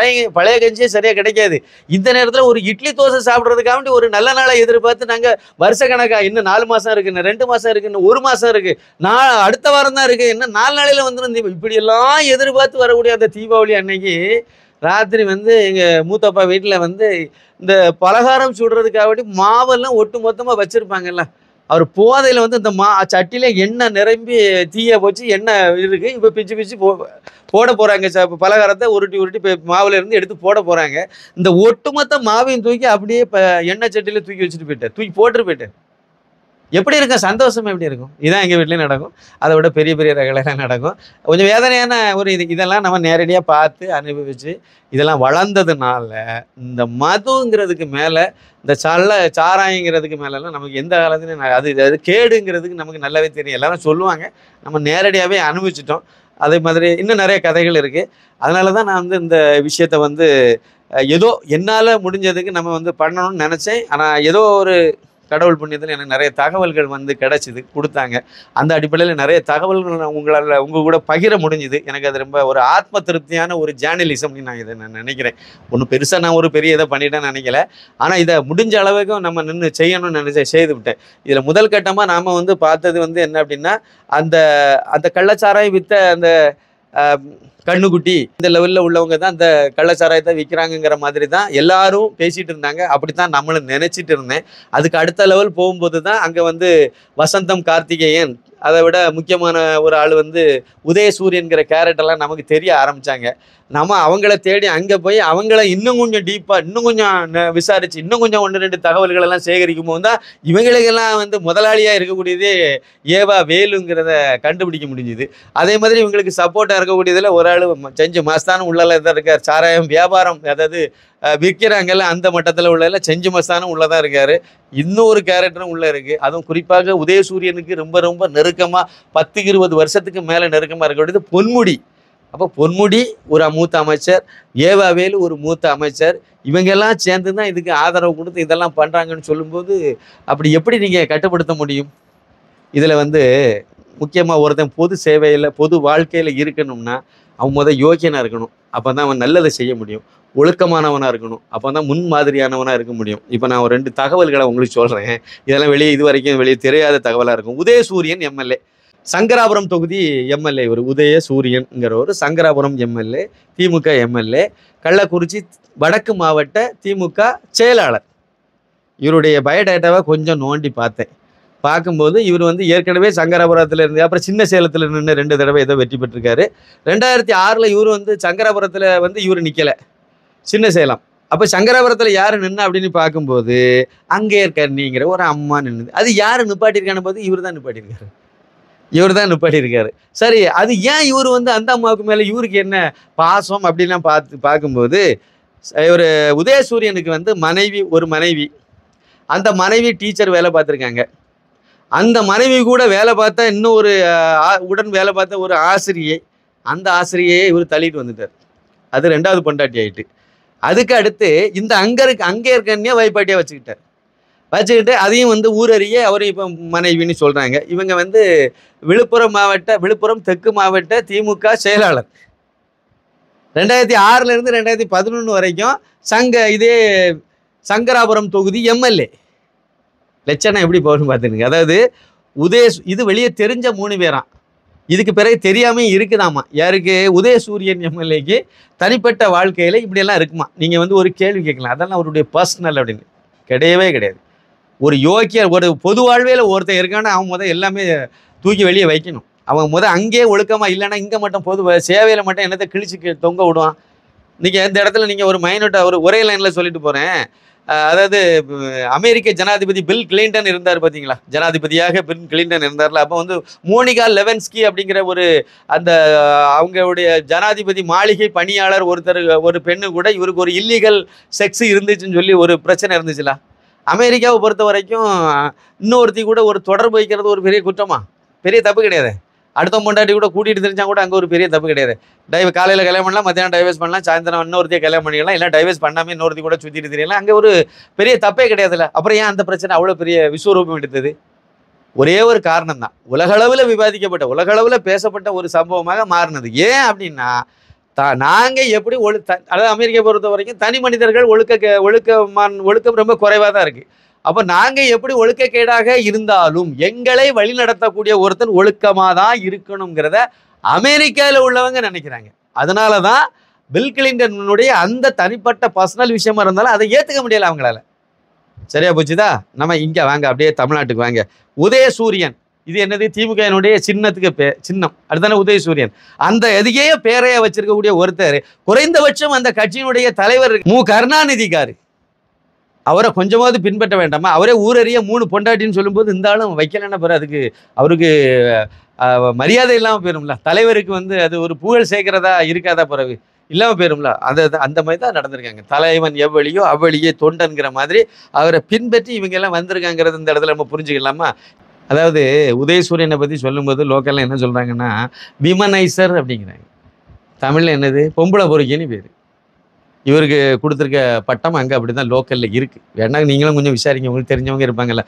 பழைய கஞ்சியே சரியாக கிடைக்காது. இந்த நேரத்தில் ஒரு இட்லி தோசை சாப்பிட்றதுக்காக ஒரு நல்ல நாளை எதிர்பார்த்து நாங்கள் வருஷக்கணக்காக இன்னும் 4 மாதம் இருக்குது, இன்னும் 2 மாதம் இருக்குது, இன்னும் 1 மாதம் இருக்குது, அடுத்த வாரம் தான் இருக்குது, இன்னும் 4 நாளையில் வந்துடும். இப்படியெல்லாம் எதிர்பார்த்து வரக்கூடிய அந்த தீபாவளி அன்னைக்கு ராத்திரி வந்து எங்கள் மூத்தப்பா வீட்டில் வந்து இந்த பலகாரம் சுடுறதுக்காக மாவெல்லாம் ஒட்டு மொத்தமாக வச்சுருப்பாங்கல்ல. அவர் போதையில் வந்து இந்த சட்டியில் எண்ணெய் நிரம்பி தீய போச்சு, எண்ணெய் இருக்குது. இப்போ பிச்சு பிச்சு போட போகிறாங்க. பலகாரத்தை உருட்டி உருட்டி மாவுல இருந்து எடுத்து போட போகிறாங்க. இந்த ஒட்டுமொத்த மாவையும் தூக்கி அப்படியே எண்ணெய் சட்டியில் தூக்கி வச்சுட்டு போயிட்டார், தூக்கி போட்டுட்டு போயிட்டார். எப்படி இருக்கும் சந்தோஷம், எப்படி இருக்கும்? இதுதான் எங்கள் வீட்லேயும் நடக்கும். அதை விட பெரிய பெரிய ரகலையெல்லாம் நடக்கும். கொஞ்சம் வேதனையான ஒரு இதெல்லாம் நம்ம நேரடியாக பார்த்து அனுபவித்து இதெல்லாம் வளர்ந்ததுனால இந்த மதுங்கிறதுக்கு மேலே, இந்த சாராயங்கிறதுக்கு மேலெல்லாம் நமக்கு எந்த காலத்துலையும் அது கேடுங்கிறதுக்கு நமக்கு நல்லாவே தெரியும். எல்லாரும் சொல்லுவாங்க, நம்ம நேரடியாகவே அனுபவிச்சிட்டோம். அதே மாதிரி இன்னும் நிறைய கதைகள் இருக்குது. அதனால தான் நான் வந்து இந்த விஷயத்தை வந்து ஏதோ என்னால் முடிஞ்சதுக்கு நம்ம வந்து பண்ணணும்னு நினச்சேன். ஆனால் ஏதோ ஒரு கடவுள் புண்ணியத்தில் எனக்கு நிறைய தகவல்கள் வந்து கிடச்சிது, கொடுத்தாங்க. அந்த அடிப்படையில் நிறைய தகவல்கள் உங்கள் கூட பகிர முடிஞ்சுது. எனக்கு அது ரொம்ப ஒரு ஆத்ம திருப்தியான ஒரு ஜேர்னலிசம்னு நான் நினைக்கிறேன். ஒன்றும் பெருசாக நான் ஒரு பெரிய இதை பண்ணிட்டேன்னு நினைக்கல. ஆனால் இதை முடிஞ்ச அளவுக்கும் நம்ம நின்று செய்யணும்னு நினச்சேன், செய்து விட்டேன். இதில் முதல் கட்டமாக நாம் வந்து பார்த்தது வந்து என்ன அப்படின்னா, அந்த அந்த கள்ளச்சாராயம் விற்ற அந்த கண்ணுக்குட்டி இந்த லெவலில் உள்ளவங்க தான் அந்த கள்ளச்சாராயத்தை விற்கிறாங்கங்கிற மாதிரி தான் எல்லாரும் பேசிகிட்டு இருந்தாங்க. அப்படித்தான் நம்மளும் நினச்சிட்டு இருந்தேன். அதுக்கு அடுத்த லெவல் போகும்போது தான் அங்கே வந்து வசந்தம் கார்த்திகேயன், அதை விட முக்கியமான ஒரு ஆள் வந்து உதயசூரியன்கிற கேரக்டர்லாம் நமக்கு தெரிய ஆரம்பித்தாங்க. நம்ம அவங்கள தேடி அங்கே போய் அவங்கள இன்னும் கொஞ்சம் டீப்பாக இன்னும் கொஞ்சம் விசாரித்து இன்னும் கொஞ்சம் 1-2 தகவல்களெல்லாம் சேகரிக்கும் போது தான் இவங்களுக்கெல்லாம் வந்து முதலாளியாக இருக்கக்கூடியதே ஏவா வேலுங்கிறத கண்டுபிடிக்க முடிஞ்சுது. அதே மாதிரி இவங்களுக்கு சப்போர்ட்டாக இருக்கக்கூடியதில் ஒரு ஆள் செஞ்சு மஸ்தானும் உள்ளலாம் தான் இருக்கார். சாராயம் வியாபாரம் அதாவது விற்கிறாங்கல்ல அந்த மட்டத்தில் உள்ள செஞ்சு மஸ்தானும் உள்ளதான் இருக்கார். இன்னொரு கேரக்டரும் உள்ளே இருக்குது. அதுவும் குறிப்பாக உதயசூரியனுக்கு ரொம்ப ரொம்ப நெருக்கமாக 10-20 வருஷத்துக்கு மேலே நெருக்கமாக இருக்கக்கூடியது பொன்முடி. அப்போ பொன்முடி ஒரு மூத்த அமைச்சர், ஏவாவேலு ஒரு மூத்த அமைச்சர், இவங்கெல்லாம் சேர்ந்து தான் இதுக்கு ஆதரவு கொடுத்து இதெல்லாம் பண்ணுறாங்கன்னு சொல்லும்போது அப்படி எப்படி நீங்கள் கட்டுப்படுத்த முடியும்? இதில் வந்து முக்கியமாக ஒருத்தன் பொது சேவையில் பொது வாழ்க்கையில் இருக்கணும்னா அவன் யோக்கியனாக இருக்கணும். அப்போ தான் அவன் நல்லதை செய்ய முடியும். ஒழுக்கமானவனாக இருக்கணும். அப்போ தான் முன்மாதிரியானவனாக இருக்க முடியும். இப்போ நான் ஒரு 2 தகவல்களை உங்களுக்கு சொல்கிறேன். இதெல்லாம் இது வரைக்கும் வெளியே தெரியாத தகவலாக இருக்கும். உதயசூரியன் எம்எல்ஏ, சங்கராபுரம் தொகுதி எம்எல்ஏ. ஒரு உதயசூரியன்கிற ஒரு சங்கராபுரம் எம்எல்ஏ, திமுக எம்எல்ஏ, கள்ளக்குறிச்சி வடக்கு மாவட்ட திமுக செயலாளர். இவருடைய பயோடேட்டாவை கொஞ்சம் நோண்டி பார்த்தேன். பார்க்கும்போது இவர் வந்து ஏற்கனவே சங்கராபுரத்தில் இருந்து அப்புறம் சின்ன சேலத்தில் நின்று 2 தடவை ஏதோ வெற்றி பெற்றிருக்காரு. 2006 இவர் வந்து சங்கராபுரத்தில் வந்து இவர் நிற்கலை, சின்ன சேலம். அப்போ சங்கராபுரத்தில் யார் நின்று அப்படின்னு பார்க்கும்போது அங்கேயர் கன்னிங்கிற ஒரு அம்மா நின்றுது. அது யார் நிப்பாட்டியிருக்கான போது இவர் தான் நிப்பாட்டியிருக்காரு. சரி, அது ஏன் இவர் வந்து அந்த அம்மாவுக்கு மேலே இவருக்கு என்ன பாசம் அப்படின்லாம் பார்க்கும்போது ஒரு உதயசூரியனுக்கு வந்து ஒரு மனைவி, அந்த மனைவி டீச்சர் வேலை பார்த்துருக்காங்க. அந்த மனைவி கூட வேலை பார்த்தா இன்னும் ஒரு உடன் வேலை பார்த்த ஒரு ஆசிரியை, அந்த ஆசிரியையே இவர் தள்ளிட்டு வந்துட்டார். அது 2வது பொண்டாட்டி ஆகிட்டு. அதுக்கு அடுத்து இந்த அங்கே இருக்கன்னையே வைப்பாட்டியாக வச்சுக்கிட்டு அதையும் வந்து ஊரறிய அவரை இப்போ மனைவின்னு சொல்கிறாங்க. இவங்க வந்து விழுப்புரம் தெற்கு மாவட்ட திமுக செயலாளர். 2006 2011 வரைக்கும் இதே சங்கராபுரம் தொகுதி எம்எல்ஏ. லட்சணம் எப்படி போகணும்னு பார்த்துருங்க. அதாவது இது வெளியே தெரிஞ்ச 3 பேராம். இதுக்கு பிறகு தெரியாமல் இருக்குதாமா. யாருக்கு? உதயசூரியன் எம்எல்ஏக்கு தனிப்பட்ட வாழ்க்கையில் இப்படியெல்லாம் இருக்குமா? நீங்கள் வந்து ஒரு கேள்வி கேட்கலாம், அதெல்லாம் அவருடைய பர்சனல் அப்படின்னு. கிடையவே கிடையாது. ஒரு ஒரு பொது வாழ்வையில் ஒருத்தர் இருக்கான்னா அவன் எல்லாமே தூக்கி வெளியே வைக்கணும். அவன் அங்கேயே ஒழுக்கமாக இல்லைன்னா இங்கே மட்டும் பொது சேவையில் மட்டும் என்னத்தை கிழிச்சு தொங்க விடுவான். நீங்கள் எந்த இடத்துல நீங்கள் ஒரு மைனூட்டாக ஒரு ஒரே லைனில் சொல்லிட்டு போகிறேன். அதாவது அமெரிக்க ஜனாதிபதி பில் கிளின்டன் இருந்தார் பார்த்தீங்களா, ஜனாதிபதியாக பில் கிளின்டன் இருந்தார்ல. அப்போ வந்து மோனிகா லெவன்ஸ்கி அப்படிங்கிற அந்த அவங்களுடைய ஜனாதிபதி மாளிகை பணியாளர் ஒரு பெண்ணு கூட இவருக்கு ஒரு இல்லீகல் செக்ஸ் இருந்துச்சுன்னு சொல்லி ஒரு பிரச்சனை இருந்துச்சுல. அமெரிக்காவை பொறுத்த வரைக்கும் இன்னொருத்தி கூட ஒரு தொடர்பு வைக்கிறது ஒரு பெரிய குற்றமா? பெரிய தப்பு கிடையாது. அடுத்த பொண்டாட்டி கூட கூட்டிகிட்டு தெரிஞ்சால் கூட அங்கே ஒரு பெரிய தப்பு கிடையாது. காலையில் கல்யாணம் பண்ணலாம், மத்தியானம் டைவர்ஸ் பண்ணலாம், சாயந்தரம் இன்னொருத்தையே கல்யாணம் பண்ணிக்கலாம், இல்லை டைவர்ஸ் பண்ணாமல் இன்னொருத்தி கூட சுற்றிட்டு தெரியலாம். அங்கே ஒரு பெரிய தப்பே கிடையாதுல்ல. அப்புறம் ஏன் அந்த பிரச்சனை அவ்வளோ பெரிய விஸ்வரூபம் எடுத்தது? ஒரே ஒரு காரணம் தான், உலகளவில் விவாதிக்கப்பட்ட உலகளவில் பேசப்பட்ட ஒரு சம்பவமாக மாறினது. ஏன் அப்படின்னா நாங்கள் எப்படி அதாவது அமெரிக்கா பொறுத்த வரைக்கும் தனி மனிதர்கள் ஒழுக்கம் ரொம்ப குறைவாக தான் இருக்குது. அப்போ நாங்கள் எப்படி ஒழுக்கக்கேடாக இருந்தாலும் எங்களை வழி நடத்தக்கூடிய ஒருத்தன் ஒழுக்கமாக தான் இருக்கணுங்கிறத அமெரிக்காவில் உள்ளவங்க நினைக்கிறாங்க. அதனால தான் பில் கிளின்டனுடைய அந்த தனிப்பட்ட பர்சனல் விஷயமா இருந்தாலும் அதை ஏற்றுக்க முடியல அவங்களால. சரியா போச்சுதா? நம்ம இங்கே வாங்க, அப்படியே தமிழ்நாட்டுக்கு வாங்க. உதயசூரியன், இது என்னது? திமுகவினுடைய சின்னத்துக்கு சின்னம் அதுதானே உதயசூரியன். அந்த எதுக்கே பேரைய வச்சிருக்கக்கூடிய ஒருத்தர், குறைந்தபட்சம் அந்த கட்சியினுடைய தலைவர் மு கருணாநிதிக்காரு, அவரை கொஞ்சமாவது பின்பற்ற வேண்டாமா? அவரே ஊரறிய 3 பொண்டாட்டின்னு சொல்லும்போது இந்த ஆளும் வைக்கலன்னா பிறகு அதுக்கு அவருக்கு மரியாதை இல்லாமல் போயிரும்ல. தலைவருக்கு வந்து அது ஒரு புகழ் சேர்க்கிறதா இருக்காதா? பிறகு இல்லாமல் போயிரும்ல. அந்த மாதிரி தான் நடந்திருக்காங்க. தலைவன் எவ்வளியோ அவ்வளியே தொண்டன்கிற மாதிரி அவரை பின்பற்றி இவங்க எல்லாம் வந்திருக்காங்கிறது இந்த இடத்துல நம்ம புரிஞ்சுக்கலாமா? அதாவது உதயசூரியனை பற்றி சொல்லும்போது லோக்கலில் என்ன சொல்கிறாங்கன்னா, விமனைசர் அப்படிங்கிறாங்க. தமிழில் என்னது? பொம்பளை பொறுக்கின்னு பேர். இவருக்கு கொடுத்துருக்க பட்டம் அங்கே அப்படி தான் லோக்கலில் இருக்குது. வேணா நீங்களும் கொஞ்சம் விசாரிங்க, உங்களுக்கு தெரிஞ்சவங்க இருப்பாங்கல்ல.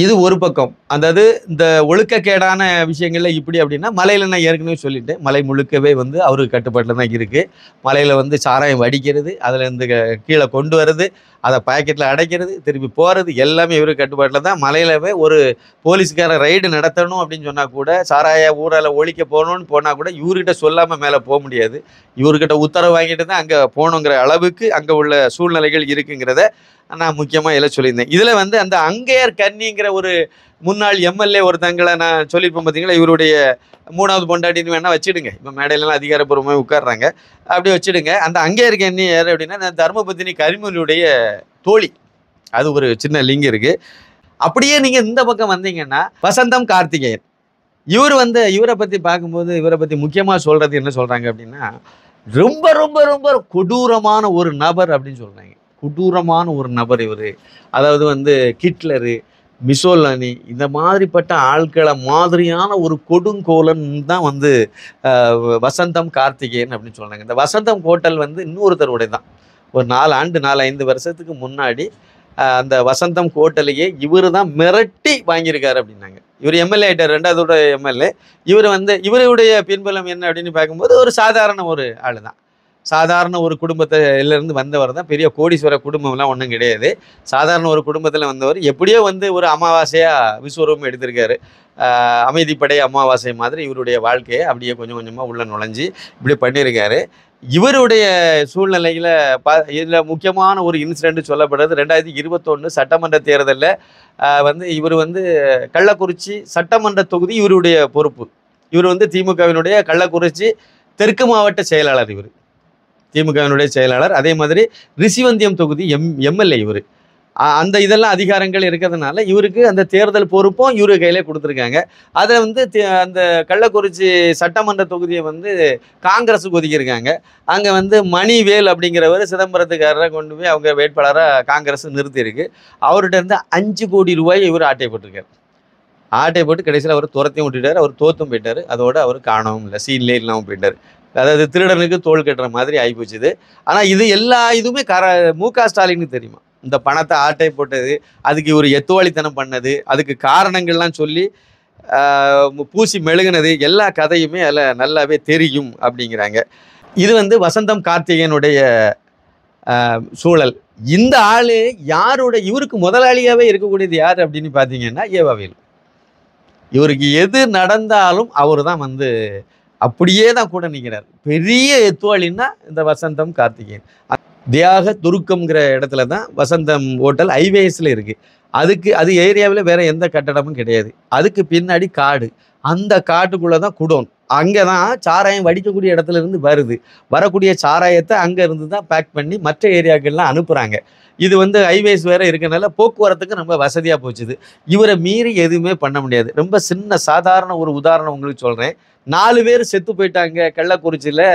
இது ஒரு பக்கம். அதாவது இந்த ஒழுக்கக்கேடான விஷயங்கள்ல இப்படி அப்படின்னா, மலையில் நான் ஏற்கனவே சொல்லிட்டேன், மலை முழுக்கவே வந்து அவருக்கு கட்டுப்பாட்டில் தான் இருக்குது. மலையில் வந்து சாராயம் வடிக்கிறது, அதில் இருந்து கீழே கொண்டு வர்றது, அதை பாக்கெட்டில் அடைக்கிறது, திருப்பி போகிறது, எல்லாமே இவருக்கு கட்டுப்பாட்டில் தான். மலையிலவே ஒரு போலீஸ்கார ரைடு நடத்தணும் அப்படின்னு சொன்னால் கூட, சாராய ஊரால் ஒழிக்க போகணும்னு போனால் கூட இவர்கிட்ட சொல்லாமல் மேலே போக முடியாது. இவர்கிட்ட உத்தரவு வாங்கிட்டு தான் அங்கே போகணுங்கிற அளவுக்கு அங்கே உள்ள சூழ்நிலைகள் இருக்குங்கிறத நான் முக்கியமாக இதில் சொல்லியிருந்தேன். இதில் வந்து அந்த அங்கேயர் கன்னிங்கிற ஒரு முன்னாள் எம்எல்ஏ ஒருத்தங்களை நான் சொல்லியிருப்பேன் பார்த்தீங்களா, இவருடைய 3வது பொண்டாட்டின்னு வேணால் வச்சுடுங்க. இப்போ மேடையிலலாம் அதிகாரப்பூர்வமாக உட்காடுறாங்க, அப்படி வச்சுடுங்க. அந்த அங்கேயர் கன்னி யார் அப்படின்னா, அந்த தர்மபத்தினி கரிமொழியுடைய தோழி. அது ஒரு சின்ன லிங்க் இருக்குது. அப்படியே நீங்கள் இந்த பக்கம் வந்தீங்கன்னா வசந்தம் கார்த்திகேயன், இவர் வந்து இவரை பற்றி பார்க்கும்போது இவரை பற்றி முக்கியமாக சொல்கிறது என்ன சொல்கிறாங்க அப்படின்னா, ரொம்ப ரொம்ப ரொம்ப கொடூரமான ஒரு நபர் அப்படின்னு சொல்கிறாங்க. கொடூரமான ஒரு நபர் இவர். அதாவது வந்து ஹிட்லரு, மிசோலனி, இந்த மாதிரிப்பட்ட ஆட்களை மாதிரியான ஒரு கொடுங்கோலன் தான் வந்து வசந்தம் கார்த்திகேயன் அப்படின்னு சொல்கிறாங்க. இந்த வசந்தம் ஹோட்டல் வந்து இன்னொருத்தருடைய தான். ஒரு 4 வருஷத்துக்கு முன்னாடி அந்த வசந்தம் ஹோட்டலையே இவர் தான் மிரட்டி வாங்கியிருக்காரு அப்படின்னாங்க. இவர் எம்எல்ஏ ஆகிட்டார், 2வது எம்எல்ஏ. இவர் வந்து இவருடைய பின்புலம் என்ன அப்படின்னு பார்க்கும்போது ஒரு சாதாரண ஒரு ஆள் தான். சாதாரண ஒரு குடும்பத்திலேருந்து வந்தவர் தான். பெரிய கோடீஸ்வர குடும்பம்லாம் ஒன்றும் கிடையாது. சாதாரண ஒரு குடும்பத்தில் வந்தவர். எப்படியோ வந்து ஒரு அமாவாசையாக விஸ்வரூபம் எடுத்திருக்காரு. அமைதிப்படை அமாவாசை மாதிரி இவருடைய வாழ்க்கையை அப்படியே கொஞ்சம் கொஞ்சமாக உள்ள நுழைஞ்சி இப்படி பண்ணியிருக்காரு. இவருடைய சூழ்நிலையில் இதில் முக்கியமான ஒரு இன்சிடென்ட் சொல்லப்படுறது 2021 சட்டமன்ற தேர்தலில் வந்து இவர் வந்து கள்ளக்குறிச்சி சட்டமன்ற தொகுதி இவருடைய பொறுப்பு. இவர் வந்து திமுகவினுடைய கள்ளக்குறிச்சி தெற்கு மாவட்ட செயலாளர். இவர் திமுகவினுடைய செயலாளர். அதே மாதிரி ரிஷிவந்தியம் தொகுதி எம்எல்ஏ இவர். அந்த இதெல்லாம் அதிகாரங்கள் இருக்கிறதுனால இவருக்கு அந்த தேர்தல் பொறுப்பும் இவரு கையிலே கொடுத்துருக்காங்க. அதை வந்து அந்த கள்ளக்குறிச்சி சட்டமன்ற தொகுதியை வந்து காங்கிரஸுக்கு ஒதுக்கியிருக்காங்க. அங்கே வந்து மணிவேல் அப்படிங்கிறவர் சிதம்பரத்துக்காரரை கொண்டு போய் அவங்க வேட்பாளராக காங்கிரஸ் நிறுத்தியிருக்கு. அவர்கிட்ட இருந்து 5 கோடி ரூபாய் இவர் ஆட்டை போட்டிருக்காரு. ஆட்டை போட்டு கடைசியில் அவர் துரத்தையும் விட்டுட்டார். அவர் தோத்தும் போயிட்டார். அதோடு அவர் காணவும் இல்லை, சீன்லே இல்லாமல் போயிட்டார். அதாவது திருடனுக்கு தோல் கட்டுற மாதிரி ஆகிப்போச்சுது. ஆனால் இது எல்லா இதுவுமே மு.க. ஸ்டாலினுக்கு தெரியுமா? இந்த பணத்தை ஆட்டை போட்டது, அதுக்கு இவர் எத்துவாளித்தனம் பண்ணது, அதுக்கு காரணங்கள்லாம் சொல்லி பூசி மெழுகுனது, எல்லா கதையுமே அதில் நல்லாவே தெரியும் அப்படிங்கிறாங்க. இது வந்து வசந்தம் கார்த்திகேயனுடைய சூழல். இந்த ஆள் இவருக்கு முதலாளியாகவே இருக்கக்கூடியது யார் அப்படின்னு பார்த்தீங்கன்னா ஏவாவேலு. இவருக்கு எது நடந்தாலும் அவர் தான் வந்து அப்படியே தான் கூட நிற்கிறார். பெரிய எத்துவாளின்னா இந்த வசந்தம் கார்த்திகேயன். தியாக துருக்கம்ங்கிற இடத்துல தான் வசந்தம் ஹோட்டல் ஹைவேஸில் இருக்குது. அது ஏரியாவில் வேறு எந்த கட்டடமும் கிடையாது. அதுக்கு பின்னாடி காடு. அந்த காட்டுக்குள்ளே தான் குடோன். அங்கே தான் சாராயம் வடிக்கக்கூடிய இடத்துல இருந்து வருது. வரக்கூடிய சாராயத்தை அங்கே இருந்து தான் பேக் பண்ணி மற்ற ஏரியாக்கள்லாம் அனுப்புகிறாங்க. இது வந்து ஹைவேஸ் வேறு இருக்கனால போக்குவரத்துக்கு ரொம்ப வசதியாக போச்சுது. இவரை மீறி எதுவுமே பண்ண முடியாது. ரொம்ப சின்ன சாதாரண ஒரு உதாரணம் உங்களுக்கு சொல்கிறேன். 4 பேர் செத்து போயிட்டாங்க கள்ளக்குறிச்சியில்.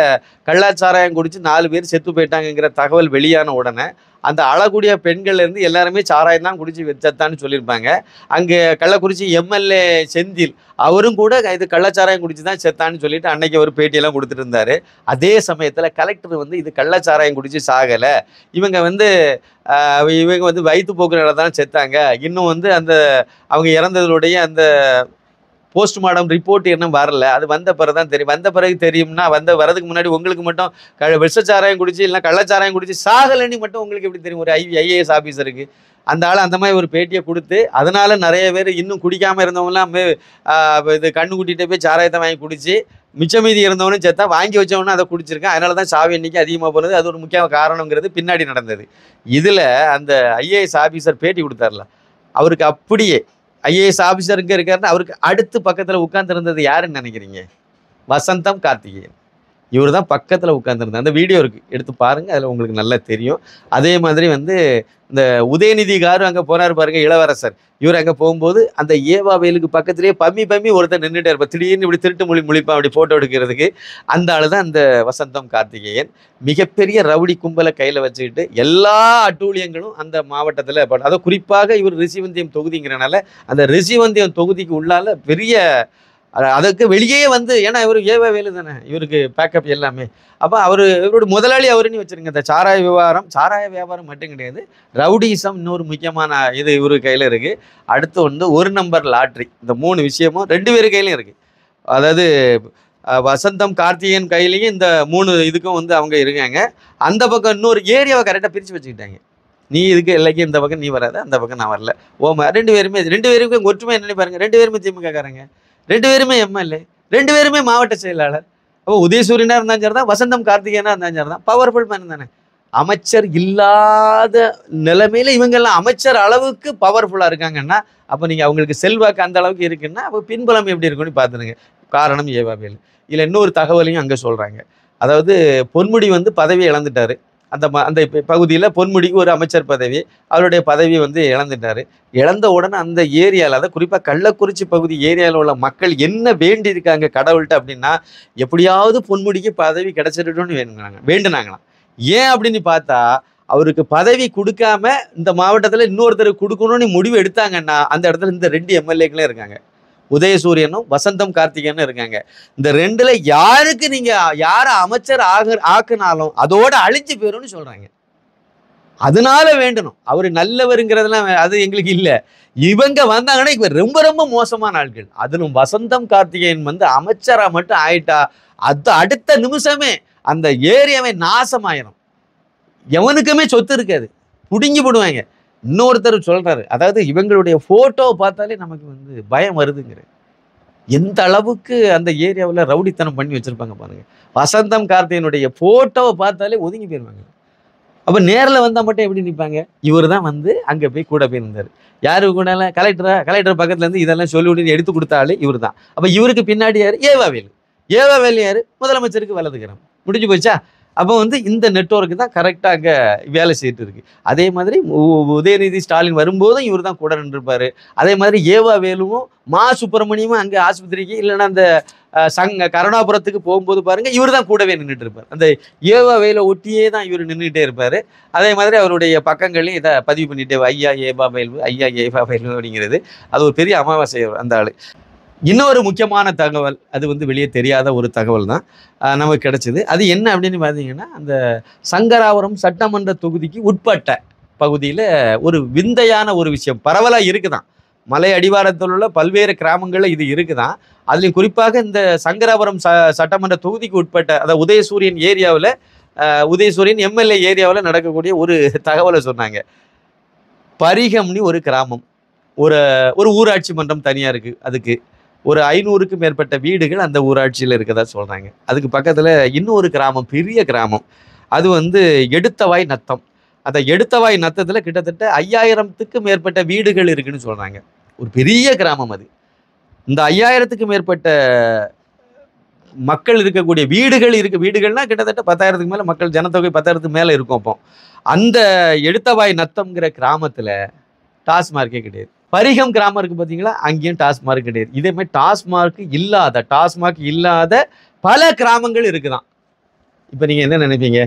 கள்ளச்சாராயம் குடிச்சு 4 பேர் செத்து போயிட்டாங்கங்கிற தகவல் வெளியான உடனே அந்த அழக்கூடிய பெண்கள்லேருந்து எல்லாருமே சாராயம் தான் குடிச்சு வச்சத்தான்னு சொல்லியிருப்பாங்க. அங்கே கள்ளக்குறிச்சி எம்எல்ஏ செந்தில் அவரும் கூட இது கள்ளச்சாராயம் குடிச்சு தான் செத்தான்னு சொல்லிட்டு அன்னைக்கு அவர் பேட்டியெல்லாம் கொடுத்துட்டு இருந்தார். அதே சமயத்தில் கலெக்டர் வந்து இது கள்ளச்சாராயம் குடிச்சு சாகலை, இவங்க வந்து வயிற்று போக்குனால தான் செத்தாங்க, இன்னும் வந்து அந்த அவங்க இறந்ததுடைய அந்த போஸ்ட்மார்டம் ரிப்போர்ட் என்ன வரல, அது வந்த பிறகு தான் தெரியும். வந்த பிறகு தெரியும்னா வரதுக்கு முன்னாடி உங்களுக்கு மட்டும் விஷச்சாராயம் குடிச்சு இல்லை கள்ளச்சாராயம் குடிச்சு சாகலைன்னு மட்டும் உங்களுக்கு எப்படி தெரியும்? ஒரு ஐஏஎஸ் ஆஃபீஸருக்கு அந்த ஆள் அந்த மாதிரி ஒரு பேட்டியை கொடுத்து அதனால நிறைய பேர் இன்னும் குடிக்காமல் இருந்தவங்களாம் இது கண்ணு கூட்டிகிட்டே போய் சாராயத்தை வாங்கி குடிச்சு மிச்ச மீதி இருந்தவனும் சேர்த்தா வாங்கி வச்சவனும் அதை குடிச்சிருக்கான். அதனால தான் சாவு எண்ணிக்கை அதிகமாக போனது. அது ஒரு முக்கிய காரணங்கிறது பின்னாடி நடந்தது. இதில் அந்த ஐஏஎஸ் ஆஃபீஸர் பேட்டி கொடுத்தார்ல, அவருக்கு அப்படியே ஐஏஎஸ் ஆஃபீஸர் இங்கே இருக்காருன்னு அவருக்கு அடுத்து பக்கத்தில் உட்கார்ந்துருந்தது யாருன்னு நினைக்கிறீங்க? வசந்தம் கார்த்திகேயன். இவர் தான் பக்கத்தில் உட்கார்ந்துருந்தார். அந்த வீடியோ இருக்குது, எடுத்து பாருங்கள், அதில் உங்களுக்கு நல்லா தெரியும். அதே மாதிரி வந்து இந்த உதயநிதி காரு அங்கே போனார் பாருங்க, இளவரசர். இவர் அங்கே போகும்போது அந்த ஏவா வேலுக்கு பக்கத்துலேயே பம்மி ஒருத்தர் நின்றுட்டே இருப்பார். திடீர்னு இப்படி திருட்டு முழிப்பான் அப்படி ஃபோட்டோ எடுக்கிறதுக்கு. அந்த ஆள் தான் அந்த வசந்தம் கார்த்திகேயன். மிகப்பெரிய ரவுடி கும்பலை கையில் வச்சுக்கிட்டு எல்லா அட்டூழியங்களும் அந்த மாவட்டத்தில், அதை குறிப்பாக இவர் ரிஷிவந்தியம் தொகுதிங்கிறனால அந்த ரிஷிவந்தியம் தொகுதிக்கு உள்ளால பெரிய அதுக்கு வெளியே வந்து, ஏன்னா இவர் ஏவா வேலு தானே இவருக்கு பேக்கப் எல்லாமே. அப்போ இவரோட முதலாளி அவருன்னு வச்சுருங்க. இந்த சாராய வியாபாரம் மட்டும் கிடையாது, ரவுடிசம் இன்னொரு முக்கியமான இது இவர் கையில் இருக்குது. அடுத்து வந்து ஒரு நம்பர் லாட்ரி. இந்த 3 விஷயமும் 2 பேர் கையிலையும் இருக்குது. அதாவது வசந்தம் கார்த்திகேயன் கையிலையும் இந்த 3 இதுக்கும் வந்து அவங்க இருக்காங்க. அந்த பக்கம் இன்னொரு ஏரியாவை கரெக்டாக பிரித்து வச்சுக்கிட்டாங்க. நீ இதுக்கு எல்லாக்கும் இந்த பக்கம் நீ வராத, அந்த பக்கம் நான் வரல. ஓமா 2 பேருக்கும் ஒற்றுமை என்னன்னு பாருங்க. 2 பேருமே திமுக காரங்க, 2 பேருமே எம்எல்ஏ, 2 பேருமே மாவட்ட செயலாளர். அப்போ உதயசூரியனாக இருந்தாலும் சரி தான், வசந்தம் கார்த்திகேயனாக இருந்தாலும் சரி தான், பவர்ஃபுல் மேன் தானே. அமைச்சர் இல்லாத நிலைமையில இவங்கெல்லாம் அமைச்சர் அளவுக்கு பவர்ஃபுல்லாக இருக்காங்கன்னா, அப்போ நீங்கள் அவங்களுக்கு செல்வாக்கு அந்த அளவுக்கு இருக்குன்னா, அப்போ பின்புலம் எப்படி இருக்குன்னு பார்த்துருங்க. காரணம் ஏவா வேலு. இதில் இன்னொரு தகவலையும் அங்கே சொல்கிறாங்க. அதாவது பொன்முடி வந்து பதவி இழந்துட்டார். அந்த பகுதியில் பொன்முடிக்கு ஒரு அமைச்சர் பதவி, அவருடைய பதவி வந்து இழந்துட்டார். இழந்த உடனே அந்த ஏரியாவில், அதை குறிப்பாக கள்ளக்குறிச்சி பகுதி ஏரியாவில் உள்ள மக்கள் என்ன வேண்டியிருக்காங்க கடவுள்கிட்ட அப்படின்னா, எப்படியாவது பொன்முடிக்கு பதவி கிடைச்சிடணும்னு வேண்டுனாங்களாம். ஏன் அப்படின்னு பார்த்தா, அவருக்கு பதவி கொடுக்காம இந்த மாவட்டத்தில் இன்னொருத்தருக்கு கொடுக்கணும்னு முடிவு எடுத்தாங்கன்னா, அந்த இடத்துல இந்த 2 எம்எல்ஏக்களே இருக்காங்க. உதயசூரியனும் வசந்தம் கார்த்திகேயனும் இருக்காங்க. இந்த 2ல் யாருக்கு நீங்க யாரை அமைச்சர் ஆக்குனாலும் அதோட அழிஞ்சு போயிரும்னு சொல்றாங்க. அதனால வேண்டணும். அவரு நல்லவருங்கிறதுலாம் அது எங்களுக்கு இல்லை. இவங்க வந்தாங்கன்னா இப்ப ரொம்ப ரொம்ப மோசமான ஆட்கள். அதிலும் வசந்தம் கார்த்திகேயன் வந்து அமைச்சரா மட்டும் ஆயிட்டா, அது அடுத்த நிமிஷமே அந்த ஏரியாவை நாசமாயிரும். எவனுக்குமே சொத்து இருக்காது, புடுங்கி போடுவாங்க. இன்னொருத்தர் சொல்றாரு, அதாவது இவங்களுடைய போட்டோவை பார்த்தாலே நமக்கு வந்து பயம் வருதுங்கிற எந்த அளவுக்கு அந்த ஏரியாவில் ரவுடித்தனம் பண்ணி வச்சிருப்பாங்க பாருங்க. வசந்தம் கார்த்திகேயனுடைய போட்டோவை பார்த்தாலே ஒதுங்கி போயிருவாங்க. அப்போ நேரில் வந்தால் மட்டும் எப்படி நிற்பாங்க? இவர் தான் வந்து அங்கே போய் கூட போயிருந்தார். யாரு கூட? கலெக்டர் பக்கத்துலேருந்து இதெல்லாம் சொல்லி விட்டு எடுத்து கொடுத்தாலே இவர் தான். அப்போ இவருக்கு பின்னாடி யார்? ஏவா வேலு யார்? முதலமைச்சருக்கு வலதுக்கிறான். முடிஞ்சு போச்சா? அப்போ வந்து இந்த நெட்வொர்க்கு தான் கரெக்டாக அங்கே வேலை செய்துட்டு இருக்கு. அதே மாதிரி உதயநிதி ஸ்டாலின் வரும்போதும் இவர் தான் கூட நின்றுருப்பார். அதே மாதிரி ஏவா வேலுவும் சுப்பிரமணியமும் அங்கே ஆஸ்பத்திரிக்கு இல்லைன்னா அந்த கருணாபுரத்துக்கு போகும்போது பாருங்க, இவர் தான் கூடவே நின்றுட்டு இருப்பார். அந்த ஏவா வேலை ஒட்டியே தான் இவர் நின்றுட்டே இருப்பார். அதே மாதிரி அவருடைய பக்கங்களையும் இதை பதிவு பண்ணிட்டே, ஐயா ஏவா வேலு அப்படிங்கிறது அது ஒரு பெரிய அமாவாசை அந்த ஆள். இன்னொரு முக்கியமான தகவல், அது வந்து வெளியே தெரியாத ஒரு தகவல் தான் நமக்கு கிடைச்சிது. அது என்ன அப்படின்னு பார்த்தீங்கன்னா, அந்த சங்கராபுரம் சட்டமன்ற தொகுதிக்கு உட்பட்ட பகுதியில் ஒரு விந்தையான ஒரு விஷயம் பரவலாக இருக்குதான். மலை அடிவாரத்தில் உள்ள பல்வேறு கிராமங்களில் இது இருக்குதான். அதுலேயும் குறிப்பாக இந்த சங்கராபுரம் சட்டமன்ற தொகுதிக்கு உட்பட்ட அதாவது உதயசூரியன் ஏரியாவில், உதயசூரியன் எம்எல்ஏ ஏரியாவில் நடக்கக்கூடிய ஒரு தகவலை சொன்னாங்க. பரிகம்னி ஒரு கிராமம், ஒரு ஊராட்சி மன்றம் தனியாக இருக்குது. அதுக்கு ஒரு 500க்கும் மேற்பட்ட வீடுகள் அந்த ஊராட்சியில் இருக்கதா சொல்கிறாங்க. அதுக்கு பக்கத்தில் இன்னொரு கிராமம், பெரிய கிராமம், அது வந்து எடுத்தவாய் நத்தம். அந்த எடுத்தவாய் நத்தத்தில் கிட்டத்தட்ட 5000க்கும் மேற்பட்ட வீடுகள் இருக்குன்னு சொல்கிறாங்க. ஒரு பெரிய கிராமம் அது. இந்த 5000க்கும் மேற்பட்ட மக்கள் இருக்கக்கூடிய வீடுகள்னா கிட்டத்தட்ட 10,000க்கு மேலே மக்கள், ஜனத்தொகை 10,000க்கு மேலே இருக்கும். அப்போ அந்த எடுத்தவாய் நத்தம்ங்கிற கிராமத்தில் டாஸ்மார்க்கே கிடையாது. பரிகம் கிராமம் இருக்குது பார்த்தீங்களா, அங்கேயும் டாஸ்மார்க் கிடையாது. இதே மாதிரி டாஸ்மார்க் இல்லாத பல கிராமங்கள் இருக்குதான். இப்போ நீங்கள் என்ன நினைப்பீங்க?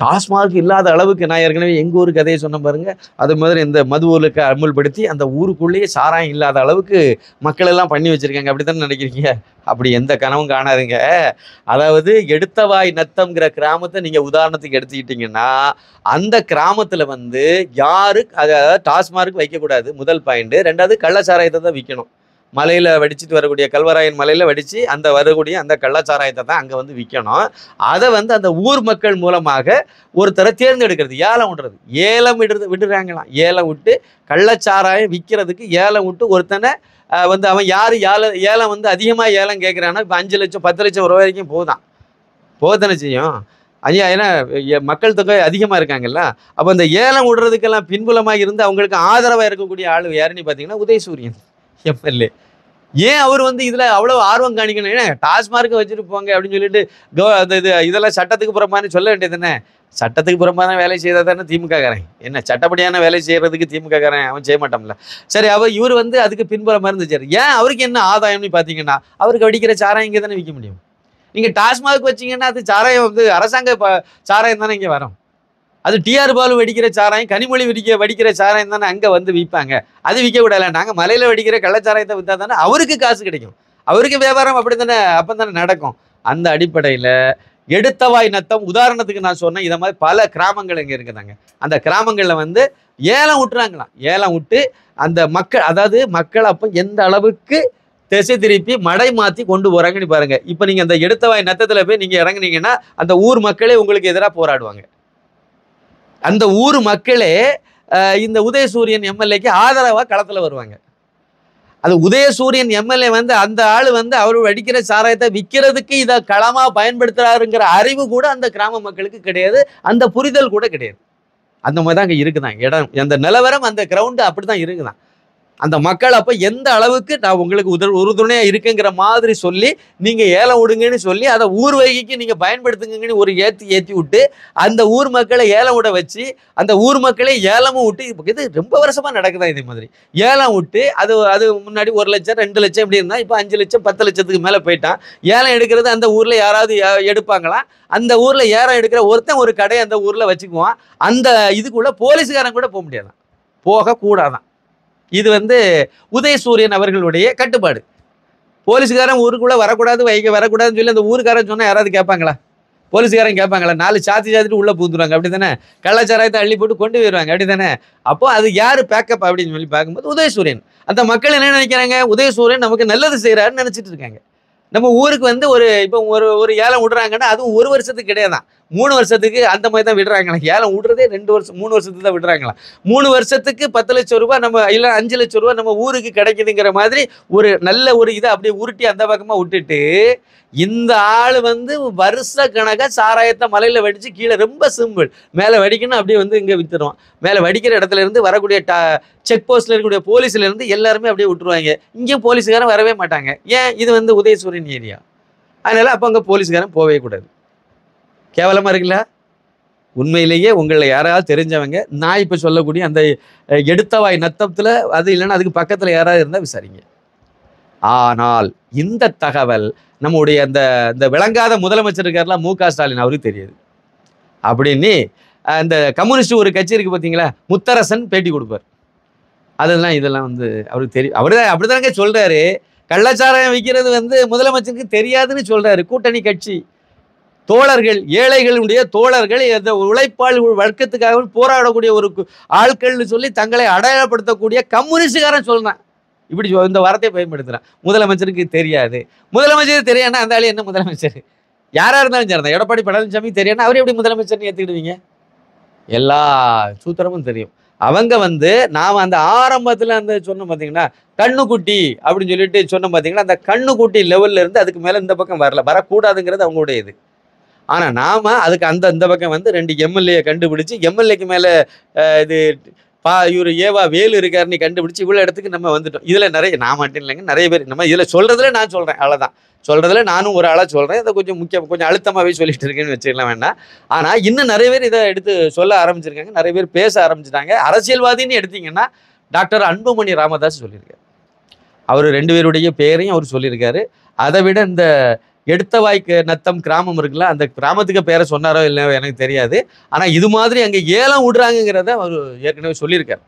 டாஸ்மார்க் இல்லாத அளவுக்கு, நான் ஏற்கனவே எங்கள் ஊர் கதையை சொன்ன பாருங்க, அது மாதிரி இந்த மதுவுலுக்கு அமுல்படுத்தி அந்த ஊருக்குள்ளேயே சாராயம் இல்லாத அளவுக்கு மக்கள் எல்லாம் பண்ணி வச்சுருக்காங்க. அப்படி தானே நினைக்கிறீங்க? அப்படி எந்த கனவும் காணாதுங்க. அதாவது எடுத்தவாய் நத்தம்ங்கிற கிராமத்தை நீங்கள் உதாரணத்துக்கு எடுத்துக்கிட்டிங்கன்னா, அந்த கிராமத்தில் வந்து யாரு அதாவது டாஸ்மார்க் வைக்கக்கூடாது, முதல் பாயிண்ட்டு. 2வது கள்ளச்சாராயத்தை தான் விற்கணும். மலையில் வடிச்சிட்டு வரக்கூடிய கல்வராயன் மலையில் வடித்து அந்த வரக்கூடிய அந்த கள்ளச்சாராயத்தை தான் அங்கே வந்து விற்கணும். அதை வந்து அந்த ஊர் மக்கள் மூலமாக ஒருத்தரை தேர்ந்தெடுக்கிறது, ஏலம் விடுறது. ஏலம் விடுறாங்களாம். ஏலம் விட்டு கள்ளச்சாராயம் விற்கிறதுக்கு ஏலம் விட்டு ஒருத்தனை வந்து அவன் யார் ஏலம் வந்து அதிகமாக ஏலம் கேட்குறான்னா இப்போ 5 லட்சம் 10 லட்சம் ரூபா வரைக்கும் போதானே செய்யும். ஐயா, ஏன்னா மக்கள் தொகை அதிகமாக இருக்காங்கல்ல. அப்போ அந்த ஏலம் விடுறதுக்கெல்லாம் பின்புலமாக இருந்து அவங்களுக்கு ஆதரவாக இருக்கக்கூடிய ஆள் யாருன்னு பார்த்தீங்கன்னா உதயசூரியன் எம்எல்ஏ. ஏன் அவர் வந்து இதில் அவ்வளோ ஆர்வம் காணிக்கணும்? ஏன்னா டாஸ்மார்க்கை வச்சுட்டு போங்க அப்படின்னு சொல்லிட்டு இதெல்லாம் சட்டத்துக்கு புறம்பான்னு சொல்ல வேண்டியது தானே. சட்டத்துக்கு புறம்பான வேலை செய்தால் தானே திமுககாரன். என்ன சட்டப்படியான வேலை செய்கிறதுக்கு திமுககாரன் அவன் செய்ய மாட்டோம்ல. சரி, இவர் வந்து அதுக்கு பின்புறமாக இருந்துச்சார். ஏன் அவருக்கு என்ன ஆதாயம்னு பார்த்தீங்கன்னா அவருக்கு வடிக்கிற சாராயம் இங்கே தானே விற்க முடியும். நீங்கள் டாஸ்மாக் வச்சிங்கன்னா அது சாராயம் வந்து அரசாங்க சாராயம் தானே இங்கே வரும். அது டிஆர் பாலு வெடிக்கிற சாராயம், கனிமொழி வடிக்கிற சாராயம் தானே அங்கே வந்து விற்பாங்க. அது விற்க விடலை. நாங்கள் மலையில் வெடிக்கிற கள்ளச்சாராயத்தை விற்றா தானே அவருக்கு காசு கிடைக்கும். அவருக்கு வியாபாரம் அப்படி தானே அப்போ தானே நடக்கும். அந்த அடிப்படையில் எடுத்தவாய் நத்தம் உதாரணத்துக்கு நான் சொன்னேன். இதை மாதிரி பல கிராமங்கள் இங்கே இருக்குதாங்க. அந்த கிராமங்களில் வந்து ஏலம் விட்டுறாங்களாம். ஏலம் விட்டு அந்த மக்கள், அதாவது மக்கள் அப்போ எந்த அளவுக்கு திசை திருப்பி மடை மாற்றி கொண்டு போகிறாங்கன்னு பாருங்கள். இப்போ நீங்கள் அந்த எடுத்தவாய் நத்தத்தில் போய் நீங்கள் இறங்குனீங்கன்னா அந்த ஊர் மக்களே உங்களுக்கு எதிராக போராடுவாங்க. அந்த ஊர் மக்களே இந்த உதயசூரியன் எம்எல்ஏக்கு ஆதரவாக களத்தில் வருவாங்க. அது உதயசூரியன் எம்எல்ஏ வந்து அந்த ஆள் வந்து அவர் வடிக்கிற சாராயத்தை விற்கிறதுக்கு இதை களமாக பயன்படுத்துகிறாருங்கிற அறிவு கூட அந்த கிராம மக்களுக்கு கிடையாது. அந்த புரிதல் கூட கிடையாது. அந்த மாதிரி தான் அங்கே இருக்குதான் இடம். அந்த நிலவரம், அந்த கிரவுண்டு அப்படி தான் இருக்குதான். அந்த மக்கள் அப்போ எந்த அளவுக்கு நான் உங்களுக்கு உறுதுணையாக இருக்குங்கிற மாதிரி சொல்லி நீங்கள் ஏலம் விடுங்கன்னு சொல்லி அதை ஊர் வகைக்கு நீங்கள் பயன்படுத்துங்கன்னு ஒரு ஏற்றி விட்டு அந்த ஊர் மக்களை ஏலம் விட வச்சு அந்த ஊர் மக்களை ஏலமும் விட்டு இது ரொம்ப வருஷமாக நடக்குதா இதே மாதிரி. ஏலம் விட்டு அது முன்னாடி 1 லட்சம் 2 லட்சம் எப்படி இருந்தால் இப்போ 5 லட்சம் 10 லட்சத்துக்கு மேலே போயிட்டான். ஏலம் எடுக்கிறது அந்த ஊரில் யாராவது எடுப்பாங்களாம். அந்த ஊரில் ஏலம் எடுக்கிற ஒருத்தன் ஒரு கடையை அந்த ஊரில் வச்சுக்குவான். அந்த இதுக்குள்ளே போலீஸுக்காரன் கூட போக முடியாதான், போகக்கூடாதான். இது வந்து உதயசூரியன் அவர்களுடைய கட்டுப்பாடு. போலீஸுக்காரன் ஊருக்குள்ளே வரக்கூடாதுன்னு சொல்லி அந்த ஊருக்காரன் சொன்னால் யாராவது கேட்பாங்களா? போலீஸுக்காரன் கேட்பாங்களா? 4 சாத்திட்டு உள்ளே பூந்துருவாங்க. அப்படி தானே கள்ளச்சாராயத்தை அள்ளி போட்டு கொண்டு போயிடுவாங்க. அப்படி தானே. அப்போ அது யார் பேக்கப் அப்படின்னு சொல்லி பார்க்கும்போது உதயசூரியன். அந்த மக்கள் என்ன நினைக்கிறாங்க? உதயசூரியன் நமக்கு நல்லது செய்கிறாருன்னு நினச்சிட்டு இருக்காங்க. நம்ம ஊருக்கு வந்து இப்போ ஒரு ஏலம் விடுறாங்கன்னா அதுவும் 1 வருஷத்துக்கு கிடையாதான், 3 வருஷத்துக்கு அந்த மாதிரி தான் விடுறாங்களா. ஏலம் விடுறதே 2 வருஷம் 3 வருஷத்துக்கு தான் விடுறாங்களா. 3 வருஷத்துக்கு 10 லட்சம் ரூபாய் நம்ம இல்லை 5 லட்சம் ரூபாய் நம்ம ஊருக்கு கிடைக்குதுங்கிற மாதிரி ஒரு நல்ல ஒரு இதை அப்படியே உருட்டி அந்த பக்கமாக விட்டுட்டு இந்த ஆள் வந்து வருஷ கணக்காக சாராயத்தை மலையில் வடித்து கீழே ரொம்ப சிம்பிள் மேலே வடிக்கணும் அப்படியே வந்து இங்கே விற்றுருவோம். மேலே வடிக்கிற இடத்துல இருந்து வரக்கூடிய செக் போஸ்ட்டில் இருக்கக்கூடிய போலீஸ்லேருந்து எல்லாருமே அப்படியே விட்டுருவாங்க. இங்கேயும் போலீஸுக்காரன் வரவே மாட்டாங்க. ஏன்? இது வந்து உதயசூரியன் ஏரியா. அதனால் அப்போ அங்கே போலீஸுக்காரன் போகவே கூடாது. கேவலமாக இருக்குல்ல. உண்மையிலேயே உங்களை யாராவது தெரிஞ்சவங்க நான் இப்போ சொல்லக்கூடிய அந்த எடுத்தவாய் நத்தத்தில் அது இல்லைன்னா அதுக்கு பக்கத்தில் யாராவது இருந்தால் விசாரிங்க. ஆனால் இந்த தகவல் நம்முடைய அந்த விளங்காத முதலமைச்சர் இருக்காருலாம் மு.க. ஸ்டாலின் அவருக்கு தெரியாது. அப்படின்னு அந்த கம்யூனிஸ்ட் ஒரு கட்சி இருக்குது பார்த்தீங்களா, முத்தரசன் பேட்டி கொடுப்பார். இதெல்லாம் வந்து அவருக்கு தெரியும். அவர் தான் அப்படி தானங்க சொல்கிறாரு. கள்ளச்சாராயம் விற்கிறது வந்து முதலமைச்சருக்கு தெரியாதுன்னு சொல்கிறாரு. கூட்டணி கட்சி தோழர்கள், ஏழைகளுடைய தோழர்கள், இந்த உழைப்பாளி வர்க்கத்துக்காக போராடக்கூடிய ஒரு ஆட்கள்னு சொல்லி தங்களை அடையாளப்படுத்தக்கூடிய கம்யூனிஸ்டுக்காரன் சொல்கிறான். இப்படி இந்த வார்த்தையை பயன்படுத்துகிறான். முதலமைச்சருக்கு தெரியாது. முதலமைச்சருக்கு தெரியாதுன்னா அந்த ஆளு என்ன முதலமைச்சர்? யாராக இருந்தாலும் சரி தான். எடப்பாடி பழனிசாமி தெரியாதுன்னா அவர் எப்படி முதலமைச்சர்னு ஏற்றுக்கிடுவீங்க? எல்லா சூத்திரமும் தெரியும். அவங்க வந்து நாம் அந்த ஆரம்பத்தில் அந்த சொன்னோம் பார்த்தீங்கன்னா கண்ணுக்குட்டி அப்படின்னு சொல்லிட்டு சொன்னோம் பார்த்தீங்கன்னா, அந்த கண்ணுக்குட்டி லெவலில் இருந்து அதுக்கு மேலே இந்த பக்கம் வரக்கூடாதுங்கிறது அவங்களுடைய இது. ஆனால் நாம் அதுக்கு இந்த பக்கம் வந்து 2 எம்எல்ஏ கண்டுபிடிச்சி எம்எல்ஏக்கு மேலே இது இவர் ஏவா வேலு இருக்காருன்னு கண்டுபிடிச்சி இவ்வளோ இடத்துக்கு நம்ம வந்துட்டோம். இதில் நிறைய நான் மட்டும் இல்லைங்க, நிறைய பேர் நம்ம இதில் சொல்கிறதுல நான் சொல்கிறேன். அவ்வளோதான் சொல்கிறதுல நானும் ஒரு ஆளாக சொல்கிறேன். இதை கொஞ்சம் அழுத்தமாகவே சொல்லிட்டு இருக்கேன்னு வச்சுக்கலாம் வேண்டாம். ஆனால் இன்னும் நிறைய பேர் இதை எடுத்து சொல்ல ஆரம்பிச்சிருக்காங்க. நிறைய பேர் பேச ஆரம்பிச்சிட்டாங்க. அரசியல்வாதின்னு எடுத்திங்கன்னா டாக்டர் அன்புமணி ராமதாஸ் சொல்லியிருக்காரு. அவர் 2 பேருடைய பேரையும் அவர் சொல்லியிருக்காரு. அதை விட இந்த எடுத்தவாய்க்கு நத்தம் கிராமம் இருக்குல்ல, அந்த கிராமத்துக்கு பேரை சொன்னாரோ இல்லையோ எனக்கு தெரியாது. ஆனால் இது மாதிரி அங்கே ஏலம் விடுறாங்கிறத அவர் ஏற்கனவே சொல்லியிருக்கார்.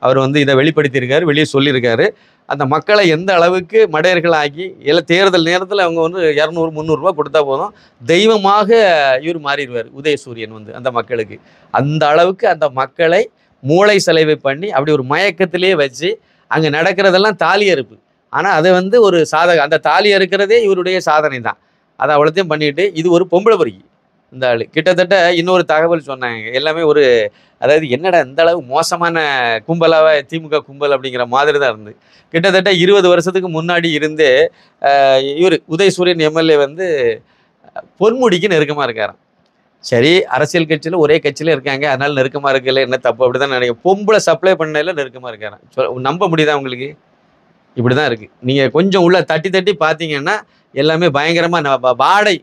அவர் வந்து இதை வெளிப்படுத்தியிருக்காரு, வெளியே சொல்லியிருக்காரு. அந்த மக்களை எந்த அளவுக்கு மடையர்களாக்கி தேர்தல் நேரத்தில் அவங்க வந்து 200-300 ரூபா கொடுத்தா போதும் தெய்வமாக இவர் மாறிடுவார் உதயசூரியன் வந்து அந்த மக்களுக்கு. அந்த அளவுக்கு அந்த மக்களை மூளை செலவை பண்ணி அப்படி ஒரு மயக்கத்திலே வச்சு அங்கே நடக்கிறதெல்லாம் தாலி அறுப்பு. ஆனால் அதை வந்து ஒரு அந்த தாலி அறுக்கிறதே இவருடைய சாதனை தான். அதை அவ்வளோத்தையும் பண்ணிட்டு இது ஒரு பொம்பளை பொறுக்கி இந்த ஆள். கிட்டத்தட்ட இன்னொரு தகவல் சொன்னாங்க. எல்லாமே ஒரு அதாவது என்னடா இந்த அளவு மோசமான கும்பலாக திமுக கும்பல் அப்படிங்கிற மாதிரி தான் இருந்து. கிட்டத்தட்ட 20 வருஷத்துக்கு முன்னாடி இருந்தே இவர் உதயசூரியன் எம்எல்ஏ வந்து பொன்முடிக்கு நெருக்கமாக இருக்காராம். சரி, அரசியல் கட்சியில் ஒரே கட்சியில் இருக்காங்க, அதனால நெருக்கமாக இருக்கல, என்ன தப்பு அப்படி தான் நினைக்கிறேன். பொம்பளை சப்ளை பண்ணல நெருக்கமாக இருக்காராம். நம்ப முடியுதா உங்களுக்கு? இப்படி தான் இருக்குது. நீங்கள் கொஞ்சம் உள்ள தட்டி தட்டி பார்த்தீங்கன்னா எல்லாமே பயங்கரமாக வாடை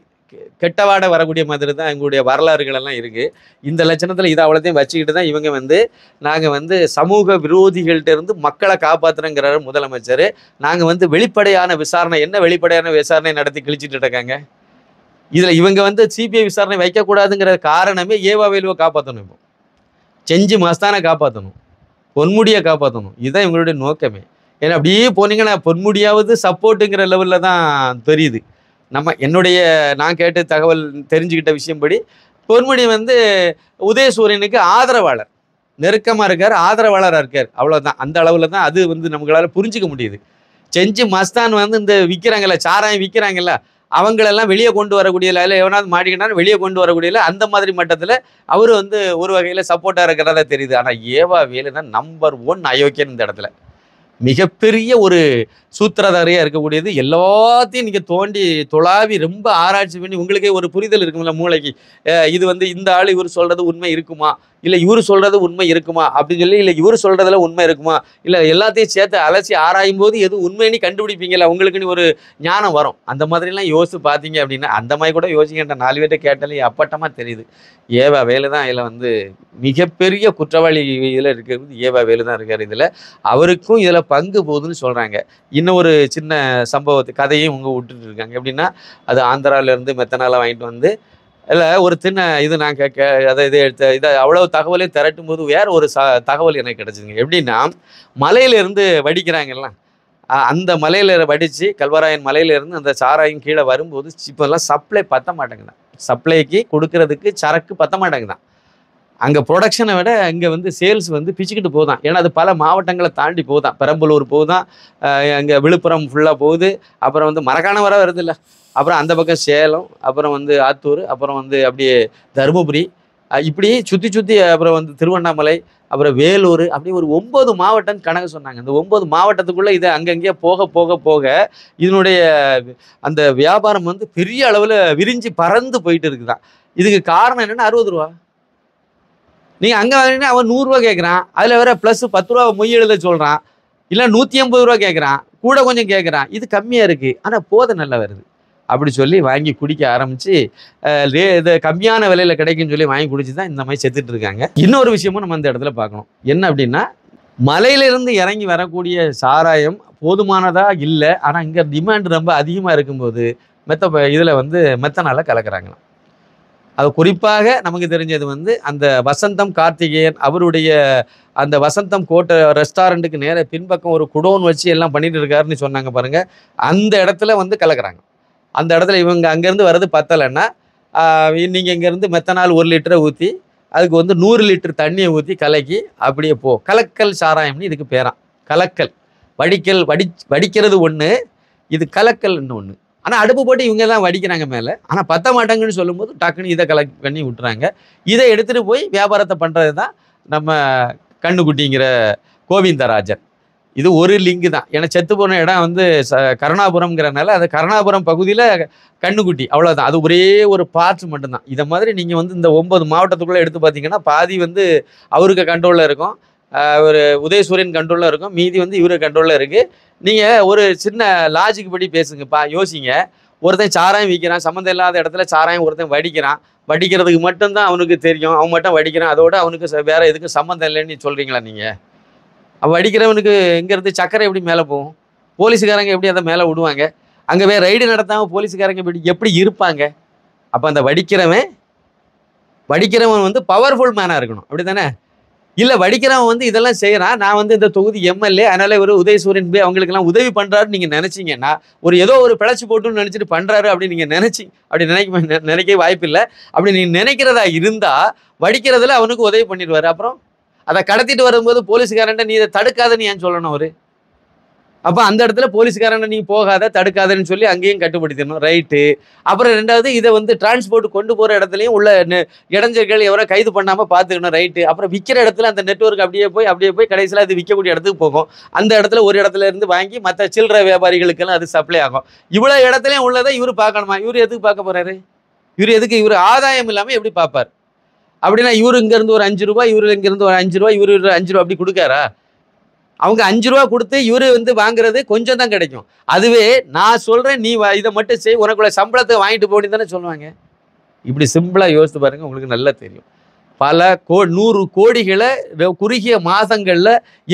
கெட்ட வாடை வரக்கூடிய மாதிரி தான் எங்களுடைய வரலாறுகள் எல்லாம் இருக்குது. இந்த லட்சணத்தில் இதை அவ்வளோத்தையும் வச்சுக்கிட்டு தான் இவங்க வந்து நாங்கள் வந்து சமூக விரோதிகள்கிட்ட இருந்து மக்களை காப்பாற்றுறோங்கிறாரு முதலமைச்சர். நாங்கள் வந்து வெளிப்படையான விசாரணை, என்ன வெளிப்படையான விசாரணை நடத்தி கிழிச்சிட்டு இருக்காங்க. இதில் இவங்க வந்து சிபிஐ விசாரணை வைக்கக்கூடாதுங்கிற காரணமே ஏவாவேலுவை காப்பாற்றணும். இப்போ செஞ்சு மஸ்தானை காப்பாற்றணும், பொன்முடியை காப்பாற்றணும். இதுதான் இவங்களுடைய நோக்கமே. ஏன்னா அப்படியே போனீங்கன்னா பொன்முடியாவது சப்போர்ட்டுங்கிற லெவலில் தான் தெரியுது. நான் கேட்ட தகவல் தெரிஞ்சுக்கிட்ட விஷயம்படி பொன்முடி வந்து உதயசூரியனுக்கு ஆதரவாளர், நெருக்கமாக இருக்கார், ஆதரவாளராக இருக்கார். அவ்வளோதான். அந்த அளவில் தான் அது வந்து நம்மளால் புரிஞ்சிக்க முடியுது. செஞ்சு மஸ்தான் வந்து இந்த விற்கிறாங்கல்ல, சாராயம் விற்கிறாங்கல்ல, அவங்களெல்லாம் வெளியே கொண்டு வரக்கூடியல, இல்லை எவனாவது மாட்டிக்கிட்டாலும் வெளியே கொண்டு வரக்கூடியல, அந்த மாதிரி மட்டத்தில் அவர் வந்து ஒரு வகையில் சப்போர்ட்டாக இருக்கிறதா தெரியுது. ஆனால் ஏவாவேலு தான் நம்பர் 1 அயோக்கியன் இந்த இடத்துல. மிகப்பெரிய ஒரு சூத்திரதாரியாக இருக்கக்கூடியது. எல்லாத்தையும் நீங்கள் தோண்டி தொலாவி ரொம்ப ஆராய்ச்சி பண்ணி உங்களுக்கே ஒரு புரிதல் இருக்கும்ல மூளைக்கு. இது வந்து இந்த ஆள் இவர் சொல்கிறது உண்மை இருக்குமா, இல்லை இவர் சொல்கிறது உண்மை இருக்குமா அப்படின்னு சொல்லி, இல்லை இவர் சொல்கிறதுல உண்மை இருக்குமா, இல்லை எல்லாத்தையும் சேர்த்து அலசி ஆராயும் போது எது உண்மைன்னு கண்டுபிடிப்பீங்களா, உங்களுக்குன்னு ஒரு ஞானம் வரும். அந்த மாதிரிலாம் யோசித்து பார்த்தீங்க அப்படின்னா, அந்த மாதிரி கூட யோசிக்கின்ற 4 பேர்ட்ட கேட்டாலே அப்பட்டமாக தெரியுது. ஏவாவேலு தான் இதில் வந்து மிகப்பெரிய குற்றவாளி. இதில் இருக்கிறது ஏவாவேலு தான் இருக்கார். இதில் அவருக்கும் இதில் பங்கு போகுதுன்னு சொல்கிறாங்க. இன்னும் ஒரு சின்ன கதையும் இவங்க விட்டுட்டு இருக்காங்க. எப்படின்னா, அது ஆந்திராவிலேருந்து மெத்தனாலை வாங்கிட்டு வந்து இல்லை ஒரு சின்ன இது நான் அதை இதை அவ்வளோ தகவலையும் திரட்டும் போது வேற ஒரு தகவல் எனக்கு கிடச்சிதுங்க. எப்படின்னா, மலையிலேருந்து வடிக்கிறாங்கல்ல, அந்த மலையில் வடித்து கல்வராயன் மலையிலேருந்து அந்த சாராயம் கீழே வரும்போது இப்போல்லாம் சப்ளை பற்ற மாட்டேங்குதான். சப்ளைக்கு கொடுக்கறதுக்கு சரக்கு பற்ற மாட்டேங்குதான். அங்கே ப்ரொடக்ஷனை விட இங்கே வந்து சேல்ஸ் வந்து பிச்சுக்கிட்டு போதான். ஏன்னா அது பல மாவட்டங்களை தாண்டி போதான். பெரம்பலூர் போகுதான், அங்கே விழுப்புரம் ஃபுல்லாக போகுது, அப்புறம் வந்து மரக்காணம் வர வருது இல்லை, அப்புறம் அந்த பக்கம் சேலம், அப்புறம் வந்து ஆத்தூர், அப்புறம் வந்து அப்படியே தருமபுரி, இப்படி சுற்றி சுற்றி அப்புறம் வந்து திருவண்ணாமலை, அப்புறம் வேலூர், அப்படி ஒரு 9 மாவட்டம் கணக்கு சொன்னாங்க. இந்த 9 மாவட்டத்துக்குள்ளே இதை அங்கங்கேயே போக போக போக இதனுடைய அந்த வியாபாரம் வந்து பெரிய அளவில் விரிஞ்சு பறந்து போயிட்டு இருக்குதான். இதுக்கு காரணம் என்னென்னா 60 ரூபா. நீங்கள் அங்கே வாங்கினா அவன் 100 ரூபா கேட்குறான், அதில் வேற ப்ளஸ் 10 ரூபா மொய் எழுத சொல்கிறான், இல்லை 150 ரூபா கேட்குறான், கூட கொஞ்சம் கேட்குறான். இது கம்மியாக இருக்குது, ஆனால் போதை நல்லா வருது அப்படி சொல்லி வாங்கி குடிக்க ஆரம்பித்து இது கம்மியான விலையில் கிடைக்குன்னு சொல்லி வாங்கி குடிச்சு தான் இந்த மாதிரி செத்துட்டு இருக்காங்க. இன்னொரு விஷயமும் நம்ம இந்த இடத்துல பார்க்கணும். என்ன அப்படின்னா, மலையிலிருந்து இறங்கி வரக்கூடிய சாராயம் போதுமானதாக இல்லை, ஆனால் இங்கே டிமாண்ட் ரொம்ப அதிகமாக இருக்கும்போது இதில் வந்து மெத்தனால கலக்கிறாங்களாம். அது குறிப்பாக நமக்கு தெரிஞ்சது வந்து அந்த வசந்தம் கார்த்திகேயன் அவருடைய அந்த வசந்தம் கோட்டை ரெஸ்டாரண்ட்டுக்கு நேர பின்பக்கம் ஒரு குடோன் வச்சு எல்லாம் பண்ணிட்டு இருக்காருன்னு சொன்னாங்க பாருங்க. அந்த இடத்துல வந்து கலக்கிறாங்க. அந்த இடத்துல இவங்க அங்கேருந்து வர்றது பத்தலைன்னா நீங்கள் இங்கேருந்து மெத்தனால் 1 லிட்டரை ஊற்றி அதுக்கு வந்து 100 லிட்டர் தண்ணியை ஊற்றி கலக்கி அப்படியே கலக்கல் சாராயம்னு இதுக்கு பேரான். கலக்கல் வடிக்கிறது ஒன்று, இது கலக்கல் இன்னொன்று. ஆனால் அடுப்பு போட்டு இவங்க தான் வடிக்கிறாங்க மேலே. ஆனால் பத்த மாட்டாங்கன்னு சொல்லும்போது டக்குன்னு இதை கலெக்ட் பண்ணி விட்டுறாங்க. இதை எடுத்துகிட்டு போய் வியாபாரத்தை பண்ணுறது தான் நம்ம கண்ணுக்குட்டிங்கிற கோவிந்தராஜன். இது ஒரு லிங்கு தான். ஏன்னா செத்து போன இடம் வந்து கருணாபுரம்ங்கிறனால அது கருணாபுரம் பகுதியில் கண்ணுக்குட்டி, அவ்வளோதான். அது ஒரே ஒரு பார்ட்ஸ் மட்டும்தான். இதை மாதிரி நீங்கள் வந்து இந்த 9 மாவட்டத்துக்குள்ளே எடுத்து பார்த்தீங்கன்னா பாதி வந்து அவருக்கு கண்ட்ரோலில் இருக்கும், ஒரு உதயசூரியன் கண்ட்ரோலில் இருக்கும், மீதி வந்து இவரு கண்ட்ரோலில் இருக்குது. நீங்கள் ஒரு சின்ன லாஜிக் படி பேசுங்கப்பா, யோசிங்க. ஒருத்தன் சாராயம் விற்கிறான், சம்மந்தம் இல்லாத இடத்துல சாராயம் ஒருத்தன் வடிக்கிறான், வடிக்கிறதுக்கு மட்டும்தான் அவனுக்கு தெரியும், அவன் மட்டும் வடிக்கிறான், அதோட அவனுக்கு வேற எதுக்கும் சம்மந்தம் இல்லைன்னு சொல்கிறீங்களா நீங்கள்? அவன் வடிக்கிறவனுக்கு இங்கேருந்து சக்கரை எப்படி மேலே போகும்? போலீஸுக்காரங்க எப்படி அதை மேலே விடுவாங்க? அங்கே வேறு ரைடு நடத்தாமல் போலீஸுக்காரங்க எப்படி இருப்பாங்க? அப்போ அந்த வடிக்கிறவன் வந்து பவர்ஃபுல் மேனாக இருக்கணும், அப்படி தானே? இல்லை வடிக்கிறவன் வந்து இதெல்லாம் செய்கிறான், நான் வந்து இந்த தொகுதி எம்எல்ஏ, அதனால் ஒரு உதயசூரியன் போய் அவங்களுக்கெல்லாம் உதவி பண்ணுறாருன்னு நீங்கள் நினச்சிங்கன்னா, ஏதோ ஒரு பிழைச்சி போட்டுன்னு நினச்சிட்டு பண்ணுறாரு அப்படின்னு நீங்கள் அப்படி நினைக்க வாய்ப்பு இல்லை. அப்படி நீங்கள் நினைக்கிறதா இருந்தால் வடிக்கிறதுல அவனுக்கு உதவி பண்ணிடுவார். அப்புறம் அதை கடத்திட்டு வரும்போது போலீஸுக்காரன்ட்ட நீ இதை தடுக்காதுன்னு ஏன் சொல்லணும்? அப்போ அந்த இடத்துல போலீஸ்காரனை நீ போகாத தடுக்காதன்னு சொல்லி அங்கேயும் கட்டுப்படுத்திடணும், ரைட்டு. அப்புறம் ரெண்டாவது இதை வந்து டிரான்ஸ்போர்ட் கொண்டு போகிற இடத்துலையும் உள்ள இடைஞ்சல்கள் எவரோ கைது பண்ணாமல் பார்த்துக்கணும், ரைட்டு. அப்புறம் விற்கிற இடத்துல அந்த நெட்வொர்க் அப்படியே போய் கடைசியில் அது விற்கக்கூடிய இடத்துக்கு போகும். அந்த இடத்துல ஒரு இடத்துல இருந்து வாங்கி மற்ற சில்லறை வியாபாரிகளுக்கெல்லாம் அது சப்ளை ஆகும். இவ்வளோ இடத்துலையும் உள்ளதை இவர் பார்க்கணுமா? இவர் எதுக்கு பார்க்க போகிறாரு? இவர் ஆதாயம் இல்லாமல் எப்படி பார்ப்பார்? அப்படின்னா இவர் இங்கேருந்து ஒரு 5 ரூபாய், இவர் இங்கேருந்து ஒரு 5 ரூபாய், இவர் 5 ரூபா அப்படி கொடுக்காரா? அவங்க 5 ரூபா கொடுத்து இவரு வந்து வாங்குறது கொஞ்சம் தான் கிடைக்கும். அதுவே நான் சொல்றேன், நீ இதை மட்டும் செய், உனக்குள்ள சம்பளத்தை வாங்கிட்டு போன்னு தானே சொல்லுவாங்க. இப்படி சிம்பிளா யோசித்து பாருங்க, உங்களுக்கு நல்லா தெரியும். பல 100 கோடிகளை குறுகிய மாதங்கள்ல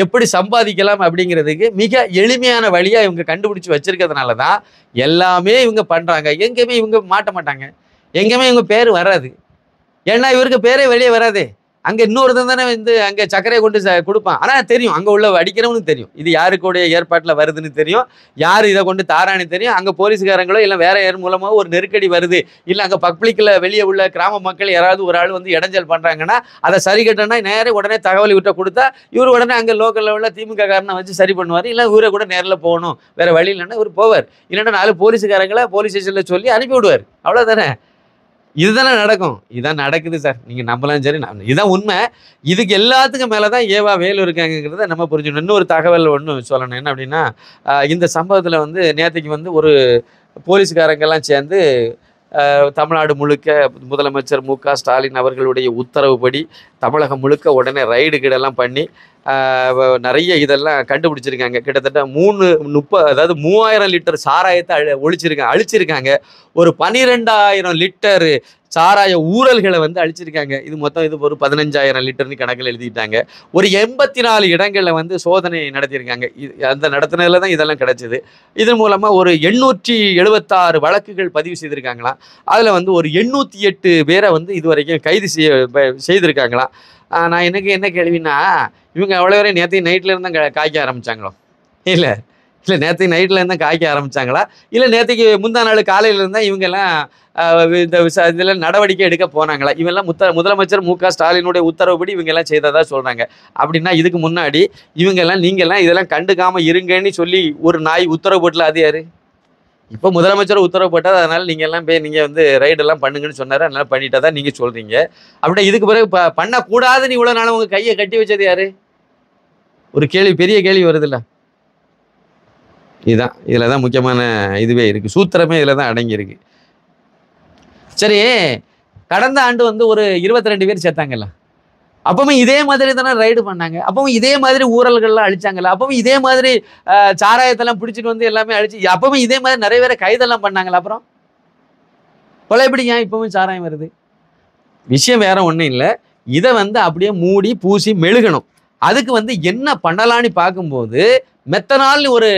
எப்படி சம்பாதிக்கலாம் அப்படிங்கிறதுக்கு மிக எளிமையான வழியா இவங்க கண்டுபிடிச்சு வச்சிருக்கிறதுனால தான் எல்லாமே இவங்க பண்றாங்க. எங்கேயுமே இவங்க மாட்ட மாட்டாங்க, எங்கேயுமே இவங்க பேர் வராது. ஏன்னா இவருக்கு பேரே வெளியே வராது. அங்கே இன்னொருத்தன் தானே வந்து அங்கே சர்க்கரையை கொண்டு கொடுப்பான். ஆனால் தெரியும், அங்கே உள்ள அடிக்கிறவனுக்கு தெரியும் இது யாருக்குடைய ஏற்பாட்டில் வருதுன்னு தெரியும், யார் இதை கொண்டு தாரான்னு தெரியும். அங்கே போலீஸ்காரங்களோ இல்லை வேற யார் மூலமாக ஒரு நெருக்கடி வருது, இல்லை அங்கே பப்ளிக்கில் வெளியே உள்ள கிராம மக்கள் யாராவது ஒரு ஆள் வந்து இடைஞ்சல் பண்ணுறாங்கன்னா அதை சரி கட்டணும்னா நேரே உடனே தகவல் விட்ட கொடுத்தா இவர் உடனே அங்கே லோக்கலில் உள்ள திமுக காரனை வச்சு சரி பண்ணுவார். இல்லை இவரை கூட நேரில் போகணும், வேற வழி இல்லைன்னா இவர் போவார். இல்லைன்னா 4 போலீஸ்காரங்களை போலீஸ் ஸ்டேஷனில் சொல்லி அனுப்பி விடுவார். அவ்வளோதானே, இதுதானே நடக்கும். இதான் நடக்குது சார், நீங்கள் நம்பலாம். சரி, இதுதான் உண்மை. இதுக்கு எல்லாத்துக்கும் மேலே தான் ஏவா வேலு இருக்காங்கிறத நம்ம புரிஞ்சுக்கணும். இன்னொரு தகவல் ஒன்று சொல்லணும். என்ன அப்படின்னா, இந்த சம்பவத்தில் வந்து நேற்றுக்கு வந்து ஒரு போலீஸ்காரங்கெல்லாம் சேர்ந்து தமிழ்நாடு முழுக்க முதலமைச்சர் மு.க. ஸ்டாலின் அவர்களுடைய உத்தரவுப்படி தமிழகம் முழுக்க உடனே ரைடு கீடெல்லாம் பண்ணி நிறைய இதெல்லாம் கண்டுபிடிச்சிருக்காங்க. கிட்டத்தட்ட 3000 லிட்டர் சாராயத்தை அழிச்சிருக்காங்க. ஒரு 12,000 லிட்டர் சாராய ஊழல்களை வந்து அழிச்சிருக்காங்க. இது மொத்தம் இது ஒரு 15,000 லிட்டர்னு கணக்கில் எழுதிட்டாங்க. ஒரு 84 இடங்களில் வந்து சோதனை நடத்தியிருக்காங்க. அந்த நடத்தினதில் தான் இதெல்லாம் கிடைச்சிது. இதன் மூலமாக ஒரு 876 வழக்குகள் பதிவு செய்திருக்காங்களாம். அதில் வந்து ஒரு 808 பேரை வந்து இதுவரைக்கும் கைது செய்திருக்காங்களாம். நான் எனக்கு என்ன கேள்வின்னா, இவங்க அவ்வளோ வரை நேற்று நைட்டில் இருந்தால் காய்க்க ஆரம்பித்தாங்களோ? இல்லை நேற்று நைட்டில் இருந்தால் காய்க்க ஆரம்பித்தாங்களா? இல்லை நேற்றுக்கு முந்தா நாள் காலையில் இருந்தால் இவங்கெல்லாம் இந்த இதில் நடவடிக்கை எடுக்க போனாங்களா? இவங்கெல்லாம் முதலமைச்சர் மு.க. ஸ்டாலினுடைய உத்தரவுப்படி இவங்கெல்லாம் செய்ததாக சொல்கிறாங்க. அப்படின்னா இதுக்கு முன்னாடி இவங்கெல்லாம் நீங்கள்லாம் இதெல்லாம் கண்டுக்காமல் இருங்கன்னு சொல்லி ஒரு நாய் உத்தரவு போட்டல, அது யார்? இப்போ முதலமைச்சர் உத்தரவு போட்டால் அதனால் நீங்கள் எல்லாம் போய் நீங்கள் வந்து ரைடெல்லாம் பண்ணுங்கன்னு சொன்னார். அதனால் பண்ணிட்டா தான் நீங்கள் சொல்கிறீங்க. அப்படின்னா இதுக்கு பிறகு பண்ணக்கூடாதுன்னு இவ்வளோ நாள் உங்கள் கையை கட்டி வச்சது யார்? ஒரு கேள்வி, பெரிய கேள்வி வருதுல்ல. இதுதான் இதில் தான் முக்கியமான இதுவே இருக்குது, சூத்திரமே இதில் தான் அடங்கியிருக்கு. சரி, கடந்த ஆண்டு வந்து ஒரு 22 பேர் சேர்த்தாங்கல்ல, அப்பவும் இதே மாதிரி தானே ரைடு பண்ணாங்க, அப்பவும் இதே மாதிரி ஊழல்கள்லாம் அழிச்சாங்கல்ல, அப்பவும் இதே மாதிரி சாராயத்தெல்லாம் பிடிச்சிட்டு வந்து எல்லாமே அழிச்சு, அப்பவும் இதே மாதிரி நிறைய பேரை கைதெல்லாம் பண்ணாங்களா? அப்புறம் கொலைப்படி ஏன் இப்பவும் சாராயம் வருது? விஷயம் வேற ஒன்றும் இல்லை. இதை வந்து அப்படியே மூடி பூசி மெழுகணும். அதுக்கு வந்து என்ன பண்ணலான்னு பார்க்கும்போது மெத்தனால்னு ஒரு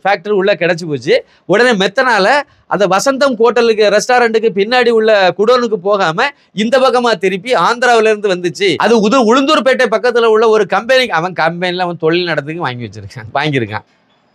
ஃபேக்டரி உள்ள கிடச்சி போச்சு. உடனே மெத்தனால அந்த வசந்தம் ஹோட்டலுக்கு ரெஸ்டாரண்ட்டுக்கு பின்னாடி உள்ள குடோனுக்கு போகாமல் இந்த பக்கமாக திருப்பி ஆந்திராவிலேருந்து வந்துச்சு. அது உளுந்தூர்பேட்டை பக்கத்தில் உள்ள ஒரு கம்பெனிக்கு, அவன் கம்பெனியில் அவன் தொழில் நடத்துக்கு வாங்கியிருக்கான்.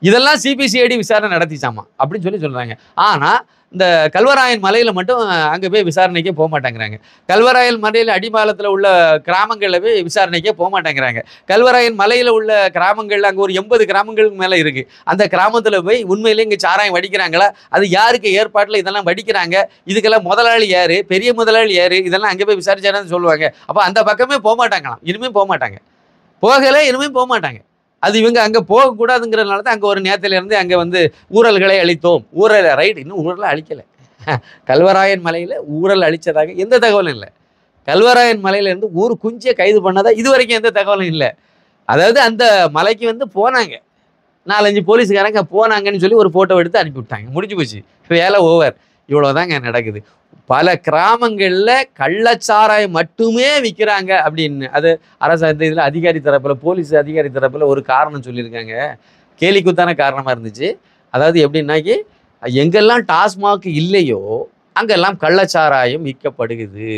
இதெல்லாம் சிபிசிஐடி விசாரணை நடத்திச்சாமா அப்படின்னு சொல்கிறாங்க. ஆனால் இந்த கல்வராயன் மலையில் மட்டும் அங்கே போய் விசாரணைக்கே போக மாட்டேங்கிறாங்க. கல்வராயன் மலையில் அடிமாலத்தில் உள்ள கிராமங்களில் போய் விசாரணைக்கே போக மாட்டேங்கிறாங்க. கல்வராயன் மலையில் உள்ள கிராமங்களில் அங்கே ஒரு 80 கிராமங்களுக்கு மேலே இருக்குது. அந்த கிராமத்தில் போய் உண்மையிலே இங்கே சாராயம் வடிக்கிறாங்களா, அது யாருக்கு ஏற்பாட்டில் இதெல்லாம் வடிக்கிறாங்க, இதுக்கெல்லாம் முதலாளி யார், பெரிய முதலாளி யார், இதெல்லாம் அங்கே போய் விசாரிச்சாருன்னு சொல்லுவாங்க. அப்போ அந்த பக்கமே போக மாட்டாங்களாம், இனிமேல் போக மாட்டாங்க. இனிமேல் போக மாட்டாங்க. அது இவங்க அங்கே போகக்கூடாதுங்கிறதுனால தான் அங்கே ஒரு நேரத்திலேருந்து அங்கே வந்து ஊழல்களை அழித்தோம். ஊழல் ரைட், இன்னும் ஊழலை அழிக்கலை. கல்வராயன் மலையில் ஊழல் அழித்ததாக எந்த தகவலும் இல்லை. கல்வராயன் மலையிலேருந்து ஒரு குஞ்சியை கைது பண்ணதா இது வரைக்கும் எந்த தகவலும் இல்லை. அதாவது அந்த மலைக்கு வந்து போனாங்க, 4-5 போலீஸ்காரங்க போனாங்கன்னு சொல்லி ஒரு ஃபோட்டோ எடுத்து அனுப்பிவிட்டாங்க, முடிஞ்சு போச்சு, வேலை ஓவர். இவ்வளோதாங்க நடக்குது. பல கிராமங்களில் கள்ளச்சாராயம் மட்டுமே விற்கிறாங்க அப்படின்னு அது அரசாங்க இதில் அதிகாரி தரப்பில், போலீஸ் அதிகாரி தரப்பில் ஒரு காரணம் சொல்லியிருக்காங்க. கேலிக்குத்தான காரணமாக இருந்துச்சு. அதாவது எப்படின்னாக்கி, எங்கெல்லாம் டாஸ்மாக் இல்லையோ அங்கெல்லாம் கள்ளச்சாராயம் விற்கப்படுகிறது.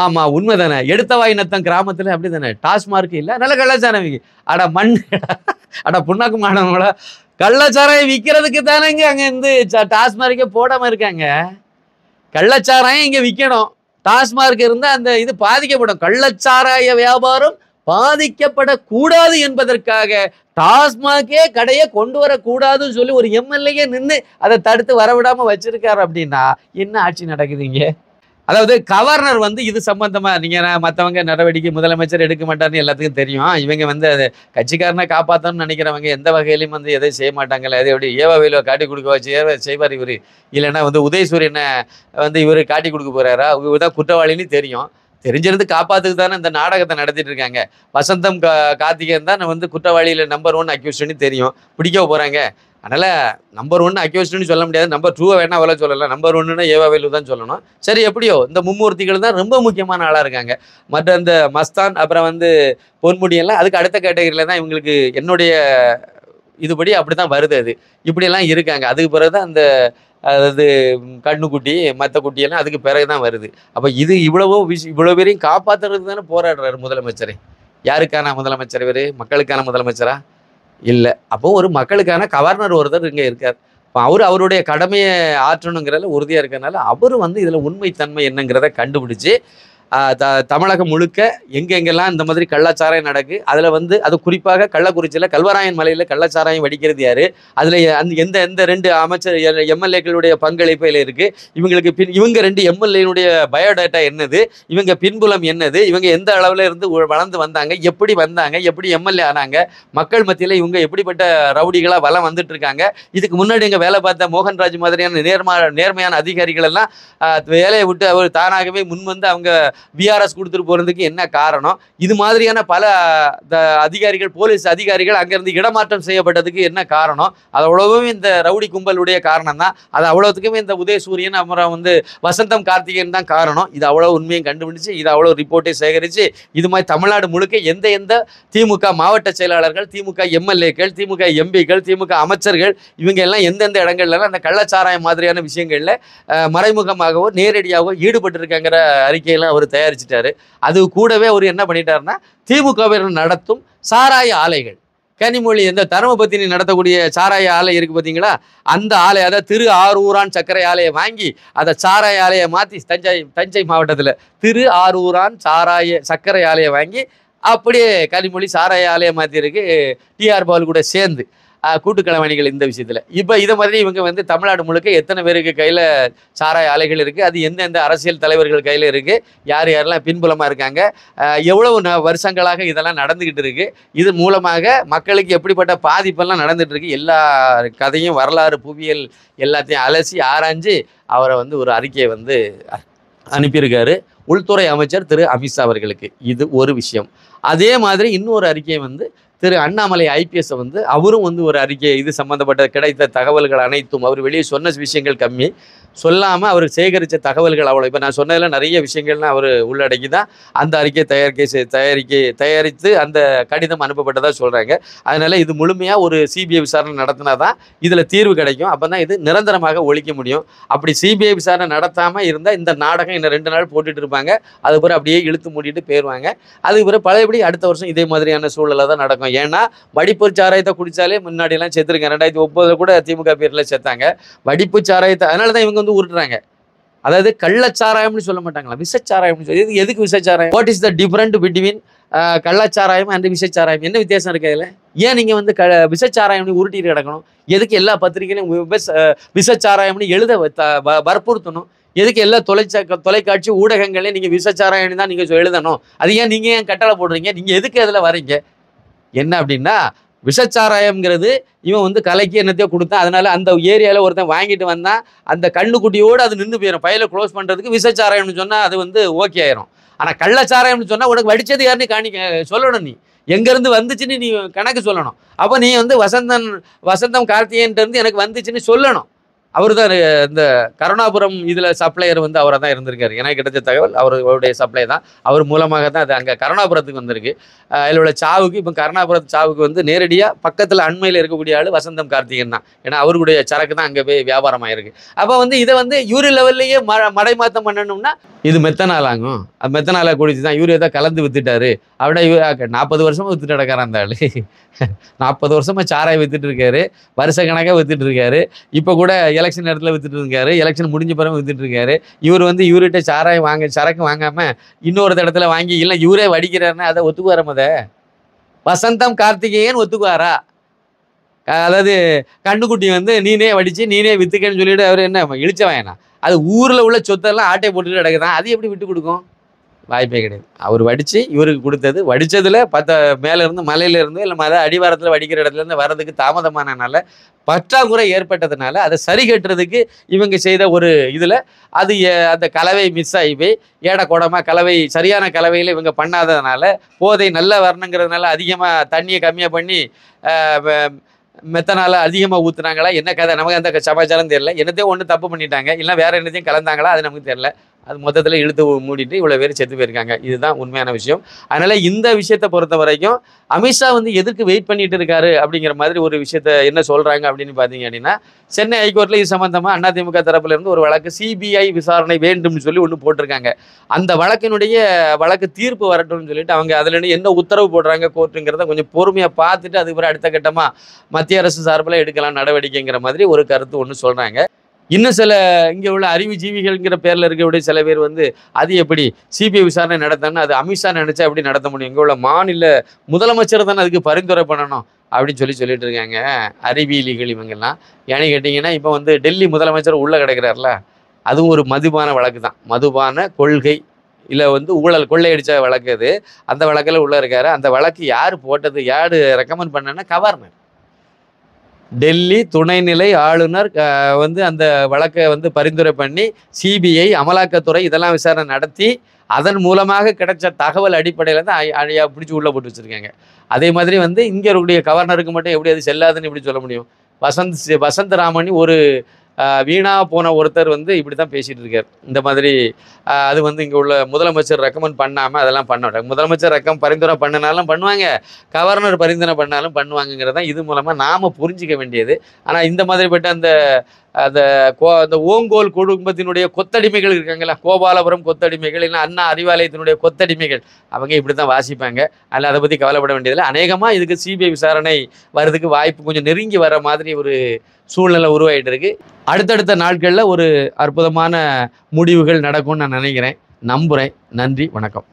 ஆமாம், உண்மை தானே. எடுத்தவாய் நத்தம் கிராமத்தில் அப்படி தானே, டாஸ்மார்க் இல்லை, நல்ல கள்ளச்சாராயம் விற்கி. புண்ணாக்கு மாடவங்களா, கள்ளச்சாராயம் விற்கிறதுக்கு தானேங்க அங்கே இருந்து டாஸ்மார்க்கே போடாமல் இருக்காங்க. கள்ளச்சாராயம் இங்கே விற்கணும், டாஸ்மார்க் இருந்தால் அந்த இது பாதிக்கப்படும். கள்ளச்சாராய வியாபாரம் பாதிக்கப்படக்கூடாது என்பதற்காக டாஸ்மாகே கடையை கொண்டு வரக்கூடாதுன்னு சொல்லி ஒரு எம்எல்ஏ நின்று அதை தடுத்து வரவிடாம வச்சிருக்காரு அப்படின்னா என்ன ஆட்சி நடக்குதுங்க? அதாவது கவர்னர் வந்து இது சம்பந்தமா நீங்க மற்றவங்க நடவடிக்கை முதலமைச்சர் எடுக்க மாட்டாருன்னு எல்லாத்துக்கும் தெரியும். இவங்க வந்து அதை கட்சிக்காரனை காப்பாற்றணும்னு நினைக்கிறவங்க எந்த வகையிலையும் வந்து எதையும் செய்ய மாட்டாங்கல்ல. அதை எப்படி ஏவா வேலுவை காட்டி கொடுக்க வச்சு செய்வார் இவர். இல்லைன்னா வந்து உதயசூரியனை வந்து இவர் காட்டி கொடுக்க போறாரா? இவர் தான் குற்றவாளின்னு தெரியும். தெரிஞ்சிருந்து காப்பாத்துக்கு தானே இந்த நாடகத்தை நடத்திட்டு இருக்காங்க. வசந்தம் கார்த்திகேயன் தான் வந்து குற்றவாளியில் நம்பர் 1 அக்யூஸ்ட்னு தெரியும். பிடிக்க போறாங்க. அதனால நம்பர் 1 அக்யூஸ்ட்னு சொல்ல முடியாது. நம்பர் 2 வேணா அவ்வளோ சொல்லலாம். நம்பர் 1ன்னா ஏவா வேலு தான் சொல்லணும். சரி, எப்படியோ இந்த மும்மூர்த்திகள் தான் ரொம்ப முக்கியமான ஆளாக இருக்காங்க. மற்ற அந்த மஸ்தான் அப்புறம் வந்து பொன்முடியெல்லாம் அதுக்கு அடுத்த கேட்டகரியில் தான் இவங்களுக்கு என்னுடைய இதுபடி அப்படி தான் வருது. அது இப்படியெல்லாம் இருக்காங்க. அதுக்கு பிறகு தான் அந்த அதாவது கண்ணுக்குட்டி மற்ற குட்டியெல்லாம் அதுக்கு பிறகு தான் வருது. அப்போ இது இவ்வளோ பேரையும் காப்பாற்றுறதுக்கு தானே போராடுறாரு முதலமைச்சர். யாருக்கான முதலமைச்சர் இவர்? மக்களுக்கான முதலமைச்சரா? இல்லை. அப்போ ஒரு மக்களுக்கான கவர்னர் ஒருத்தர் இங்கே இருக்கார். இப்போ அவருடைய கடமையை ஆற்றணுங்கிறதுல உறுதியாக இருக்கிறதுனால அவர் வந்து இதில் உண்மைத்தன்மை என்னங்கிறத கண்டுபிடிச்சி தமிழகம் முழுக்க எங்கெங்கெல்லாம் இந்த மாதிரி கள்ளச்சாராயம் நடக்கு, அதில் வந்து அது குறிப்பாக கள்ளக்குறிச்சியில் கல்வராயன் மலையில் கள்ளச்சாராயம் வடிக்கிறது யாரு, அதில் எந்த 2 அமைச்சர் எம்எல்ஏக்களுடைய பங்களிப்பில் இருக்குது, இவங்களுக்கு இவங்க 2 எம்எல்ஏனுடைய பயோடேட்டா என்னது, இவங்க பின்புலம் என்னது, இவங்க எந்த அளவில் இருந்து வளர்ந்து வந்தாங்க, எப்படி வந்தாங்க, எப்படி எம்எல்ஏ ஆனாங்க, மக்கள் மத்தியில் இவங்க எப்படிப்பட்ட ரவுடிகளாக வளம் வந்துட்டு இருக்காங்க, இதுக்கு முன்னாடி எங்கள் வேலை பார்த்த மோகன்ராஜ் மாதிரியான நேர்மையான அதிகாரிகள் எல்லாம் வேலையை விட்டு அவர் தானாகவே முன் வந்து அவங்க விஆர்எஸ் கொடுத்துட்டு போறதுக்கு என்ன காரணம், இது மாதிரியான பல அதிகாரிகள் போலீஸ் அதிகாரிகள் அங்கிருந்து இடமாற்றம் செய்யப்பட்டதுக்கு என்ன காரணம், அது அவ்வளவும் இந்த ரவுடி கும்பலுடைய காரணம் தான். அது அவ்வளவுக்குமே இந்த உதயசூரியன் அப்புறம் வந்து வசந்தம் கார்த்திகேயன் தான் காரணம். இது அவ்வளவு உண்மையும் கண்டுபிடிச்சு இது அவ்வளவு ரிப்போர்ட்டை சேகரித்து இது மாதிரி தமிழ்நாடு முழுக்க எந்த திமுக மாவட்ட செயலாளர்கள், திமுக எம்எல்ஏக்கள், திமுக எம்பிக்கள், திமுக அமைச்சர்கள் இவங்க எல்லாம் எந்தெந்த இடங்கள்லாம் அந்த கள்ளச்சாராயம் மாதிரியான விஷயங்கள்ல மறைமுகமாகவோ நேரடியாகவோ ஈடுபட்டு இருக்காங்கிற அறிக்கையெல்லாம் அவர் தயாரிச்சிட்டாரு. அது கூடவே அவர் என்ன பண்ணிட்டாருன்னா திமுகவினர் நடத்தும் சாராய ஆலைகள், கனிமொழி இந்த தருமபத்தினி நடத்தக்கூடிய சாராய ஆலை இருக்கு பார்த்தீங்களா, அந்த ஆலை அதாவது திரு ஆரூரான் சர்க்கரை ஆலையை வாங்கி அதை சாராய ஆலையை மாற்றி தஞ்சை மாவட்டத்தில் திரு ஆரூரான் சர்க்கரை ஆலையை வாங்கி அப்படியே கனிமொழி சாராய ஆலையை மாற்றிருக்கு டிஆர் பால் கூட சேர்ந்து கூட்டுக்களவாணிகள் இந்த விஷயத்தில். இப்போ இதை மாதிரி இவங்க வந்து தமிழ்நாடு முழுக்க எத்தனை பேருக்கு கையில் சாராய ஆலைகள் இருக்குது, அது எந்தெந்த அரசியல் தலைவர்கள் கையில் இருக்குது, யார் யாரெல்லாம் பின்புலமாக இருக்காங்க, எவ்வளவு வருஷங்களாக இதெல்லாம் நடந்துக்கிட்டு இருக்குது, இது மூலமாக மக்களுக்கு எப்படிப்பட்ட பாதிப்பெல்லாம் நடந்துகிட்டு இருக்கு, எல்லா கதையும் வரலாறு புவியியல் எல்லாத்தையும் அலசி ஆராய்ஞ்சு அவரை வந்து ஒரு அறிக்கையை வந்து அனுப்பியிருக்காரு உள்துறை அமைச்சர் திரு அமித்ஷா அவர்களுக்கு. இது ஒரு விஷயம். அதே மாதிரி இன்னொரு அறிக்கையை வந்து திரு அண்ணாமலை ஐபிஎஸ் வந்து அவரும் வந்து ஒரு அறிக்கை இது சம்பந்தப்பட்ட கிடைத்த தகவல்கள் அனைத்தும் அவர் வெளியே சொன்ன விஷயங்கள் கம்மி, சொல்லாமல் அவர் சேகரித்த தகவல்கள் அவ்வளோ. இப்போ நான் சொன்னதில் நிறைய விஷயங்கள்லாம் அவர் உள்ளடக்கி தான் அந்த அறிக்கை தயாரித்து அந்த கடிதம் அனுப்பப்பட்டதாக சொல்கிறாங்க. அதனால் இது முழுமையாக ஒரு சிபிஐ விசாரணை நடத்தினா தான் இதில் தீர்வு கிடைக்கும். அப்போ தான் இது நிரந்தரமாக ஒழிக்க முடியும். அப்படி சிபிஐ விசாரணை நடத்தாமல் இருந்தால் இந்த நாடகம் இன்னும் 2 நாள் போட்டுட்டு இருப்பாங்க, அதுக்கப்புறம் அப்படியே இழுத்து மூடிட்டு போயிடுவாங்க. அதுக்கு பிறகு பழையபடி அடுத்த வருஷம் இதே மாதிரியான சூழலை தான் நடக்கும். ஏன்னா வடிப்பு சாராயத்தை குடித்தாலே முன்னாடியெல்லாம் செத்துருங்க. 2009 கூட திமுக பேரில் செத்தாங்க வடிப்பு சாராயத்தை. அதனால தான் இவங்க வந்து உருட்டுறாங்க. அதாவது கள்ளச்சாராயம்னு சொல்ல மாட்டாங்களா, விசச்சாராயம்னு சொல்லி. எதுக்கு விசச்சாராயம்? What is the different between கள்ளச்சாராயம் அண்ட் விசச்சாராயம்? என்ன வித்தியாசம் இருக்கு அதில்? ஏன் நீங்கள் வந்து விசச்சாராயம்னு உருட்டிட்டு கிடக்கணும்? எதுக்கு எல்லா பத்திரிகையிலும் விசச்சாராயம்னு எழுத வற்புறுத்தணும்? எதுக்கு எல்லா தொலைக்காட்சி ஊடகங்களையும் நீங்கள் விசச்சாராயம்னு தான் நீங்கள் எழுதணும்? அது ஏன் நீங்கள் ஏன் கட்டளை போடுறீங்க? நீங்கள் எதுக்கு அதில் வரீங்க? என்ன அப்படின்னா விஷச்சாராயம்ங்கிறது இவன் வந்து கலைக்கு என்னத்தையோ கொடுத்தான், அதனால அந்த ஏரியாவில் ஒருத்தன் வாங்கிட்டு வந்தான், அந்த கண்ணுக்குட்டியோடு அது நின்று போயிடும். பையில க்ளோஸ் பண்ணுறதுக்கு விஷச்சாராயம்னு சொன்னால் அது வந்து ஓகே ஆயிரும். ஆனால் கள்ளச்சாராயம்னு சொன்னால் உனக்கு வடித்தது யாருன்னு சொல்லணும். நீ எங்கேருந்து வந்துச்சுன்னு நீ கணக்கு சொல்லணும். அப்போ நீ வந்து வசந்தம் கார்த்திகேயன்ட்டு எனக்கு வந்துச்சுன்னு சொல்லணும். அவர் தான் இந்த கருணாபுரம் இதில் சப்ளையர் வந்து அவரை தான் இருந்திருக்காரு. எனக்கு கிடைச்ச தகவல் அவருடைய சப்ளை தான். அவர் மூலமாக தான் அது அங்கே கருணாபுரத்துக்கு வந்திருக்கு. அதில் உள்ள சாவுக்கு இப்போ கருணாபுரத்து சாவுக்கு வந்து நேரடியாக பக்கத்தில் அண்மையில் இருக்கக்கூடிய ஆள் வசந்தம் கார்த்திகேயன் தான். ஏன்னா அவருடைய சரக்கு தான் அங்கே போய் வியாபாரம் ஆயிருக்கு. அப்போ வந்து இதை வந்து யூரி லெவல்லையே மடைமாற்றம் பண்ணணும்னா இது மெத்தனாலாங்கும். அது மெத்தனாலை குடிச்சு தான் யூரியா தான் கலந்து வித்துட்டாரு. அப்படின்னா 40 வருஷமா வித்துட்டு கிடக்காரான் அந்த ஆளு. 40 வருஷமா சாராயம் வித்துட்டு இருக்காரு. வருஷ கணக்காக வித்துட்டு இருக்காரு. இப்போ கூட எலெக்ஷன் நேரத்தில் வித்துட்டு இருக்காரு. எலெக்ஷன் முடிஞ்ச பிறகு வித்துட்டு இருக்காரு. இவர் வந்து இவர்கிட்ட சாராயம் சரக்கு வாங்காம இன்னொரு இடத்துல வாங்கி இல்லை இவரே வடிக்கிறாருன்னா அதை ஒத்துக்குவார முத? வசந்தம் கார்த்திகேயன் ஒத்துக்குவாரா? அதாவது கண்ணுக்குட்டி வந்து நீனே வடிச்சு நீனே வித்துக்கன்னு சொல்லிட்டு அவர் என்ன இழிச்சவனா? அது ஊரில் உள்ள சொத்தெல்லாம் ஆட்டை போட்டுட்டு கிடக்குதான். அது எப்படி விட்டு கொடுக்கும்? வாய்ப்பே கிடையாது. அவர் வடித்து இவருக்கு கொடுத்தது வடித்ததில் மேலேருந்து மலையிலேருந்து இல்லை அடிவாரத்தில் வடிக்கிற இடத்துலேருந்து வர்றதுக்கு தாமதமானனால பற்றாக்குறை ஏற்பட்டதுனால அதை சரி கட்டுறதுக்கு இவங்க செய்த ஒரு இதில் அது அந்த கலவை மிஸ் ஆகி போய் ஏடக்கூடமாக கலவை சரியான கலவையில் இவங்க பண்ணாததுனால போதை நல்லா வரணுங்கிறதுனால அதிகமாக தண்ணியை கம்மியாக பண்ணி மெத்தனால அதிகமாக ஊற்றுனாங்களா என்ன கதை நமக்கு அந்த சமாச்சாரம் தெரியல. என்னத்தையும் ஒன்று தப்பு பண்ணிட்டாங்க, இல்லை வேற என்னத்தையும் கலந்தாங்களா அது நமக்கு தெரியல. அது மொத்தத்தில் இழுத்து மூடிட்டு இவ்வளோ பேர் செத்து போயிருக்காங்க. இதுதான் உண்மையான விஷயம். அதனால் இந்த விஷயத்தை பொறுத்த வரைக்கும் அமித்ஷா வந்து எதற்கு வெயிட் பண்ணிட்டு இருக்காரு அப்படிங்கிற மாதிரி ஒரு விஷயத்த என்ன சொல்கிறாங்க அப்படின்னு பார்த்தீங்க அப்படின்னா, சென்னை ஹைகோர்ட்டில் இது சம்மந்தமாக அதிமுக தரப்புலேருந்து ஒரு வழக்கு சிபிஐ விசாரணை வேண்டும்னு சொல்லி ஒன்று போட்டிருக்காங்க. அந்த வழக்கு தீர்ப்பு வரட்டும்னு சொல்லிட்டு அவங்க அதுலேருந்து என்ன உத்தரவு போடுறாங்க கோர்ட்டுங்கிறத கொஞ்சம் பொறுமையாக பார்த்துட்டு அதுக்கப்புறம் அடுத்த கட்டமாக மத்திய அரசு சார்பில் எடுக்கலாம் நடவடிக்கைங்கிற மாதிரி ஒரு கருத்து ஒன்று சொல்கிறாங்க. இன்னும் சில இங்கே உள்ள அறிவுஜீவிகள்ங்கிற பேரில் இருக்கக்கூடிய சில பேர் வந்து அது எப்படி சிபிஐ விசாரணை நடத்தணும்னு அது அமித்ஷா நினச்சா எப்படி நடத்த முடியும்? இங்கே உள்ள மாநில முதலமைச்சர் தானே அதுக்கு பரிந்துரை பண்ணணும் அப்படின்னு சொல்லிட்டு இருக்காங்க அறிவியலிகள் இவங்கெல்லாம். ஏன்னு கேட்டிங்கன்னா இப்போ வந்து டெல்லி முதலமைச்சர் உள்ளே கிடக்கிறார்ல, அதுவும் ஒரு மதுபான வழக்கு தான். மதுபான கொள்கை இல்லை வந்து ஊழல் கொள்ளையடித்த வழக்கு அது. அந்த வழக்கில் உள்ளே இருக்காரு. அந்த வழக்கு யார் போட்டது, யார் ரெக்கமெண்ட் பண்ணனா? கவர்னர், டெல்லி துணைநிலை ஆளுநர் வந்து அந்த வழக்கை வந்து பரிந்துரை பண்ணி சிபிஐ அமலாக்கத்துறை இதெல்லாம் விசாரணை நடத்தி அதன் மூலமாக கிடைச்ச தகவல் அடிப்படையில் தான் பிடிச்சி உள்ளே போட்டு வச்சுருக்காங்க. அதே மாதிரி வந்து இங்கே இருக்கக்கூடிய கவர்னருக்கு மட்டும் எப்படி அது செல்லாதுன்னு எப்படி சொல்ல முடியும்? வசந்த் ராமன் ஒரு வீணா போன ஒருத்தர் வந்து இப்படி தான் பேசிகிட்டு இருக்கார். இந்த மாதிரி அது வந்து இங்கே உள்ள முதலமைச்சர் ரெக்கமெண்ட் பண்ணாமல் அதெல்லாம் பண்ண மாட்டாங்க. முதலமைச்சர் பரிந்துரை பண்ணினாலும் பண்ணுவாங்க, கவர்னர் பரிந்துரை பண்ணாலும் பண்ணுவாங்கங்கிறது தான் இது மூலமாக நாம் புரிஞ்சிக்க வேண்டியது. ஆனால் இந்த மாதிரிப்பட்ட அந்த ஓங்கோல் குடும்பத்தினுடைய கொத்தடிமைகள் இருக்காங்களா, கோபாலபுரம் கொத்தடிமைகள், இல்லை அண்ணா அறிவாலயத்தினுடைய கொத்தடிமைகள், அவங்க இப்படி தான் வாசிப்பாங்க. அதில் அதை பற்றி கவலைப்பட வேண்டியதில்லை. அநேகமாக இதுக்கு சிபிஐ விசாரணை வர்றதுக்கு வாய்ப்பு கொஞ்சம் நெருங்கி வர மாதிரி ஒரு சூழ்நிலை உருவாகிட்டு இருக்கு. அடுத்தடுத்த நாட்களில் ஒரு அற்புதமான முடிவுகள் நடக்கும்னு நான் நினைக்கிறேன், நம்புகிறேன். நன்றி, வணக்கம்.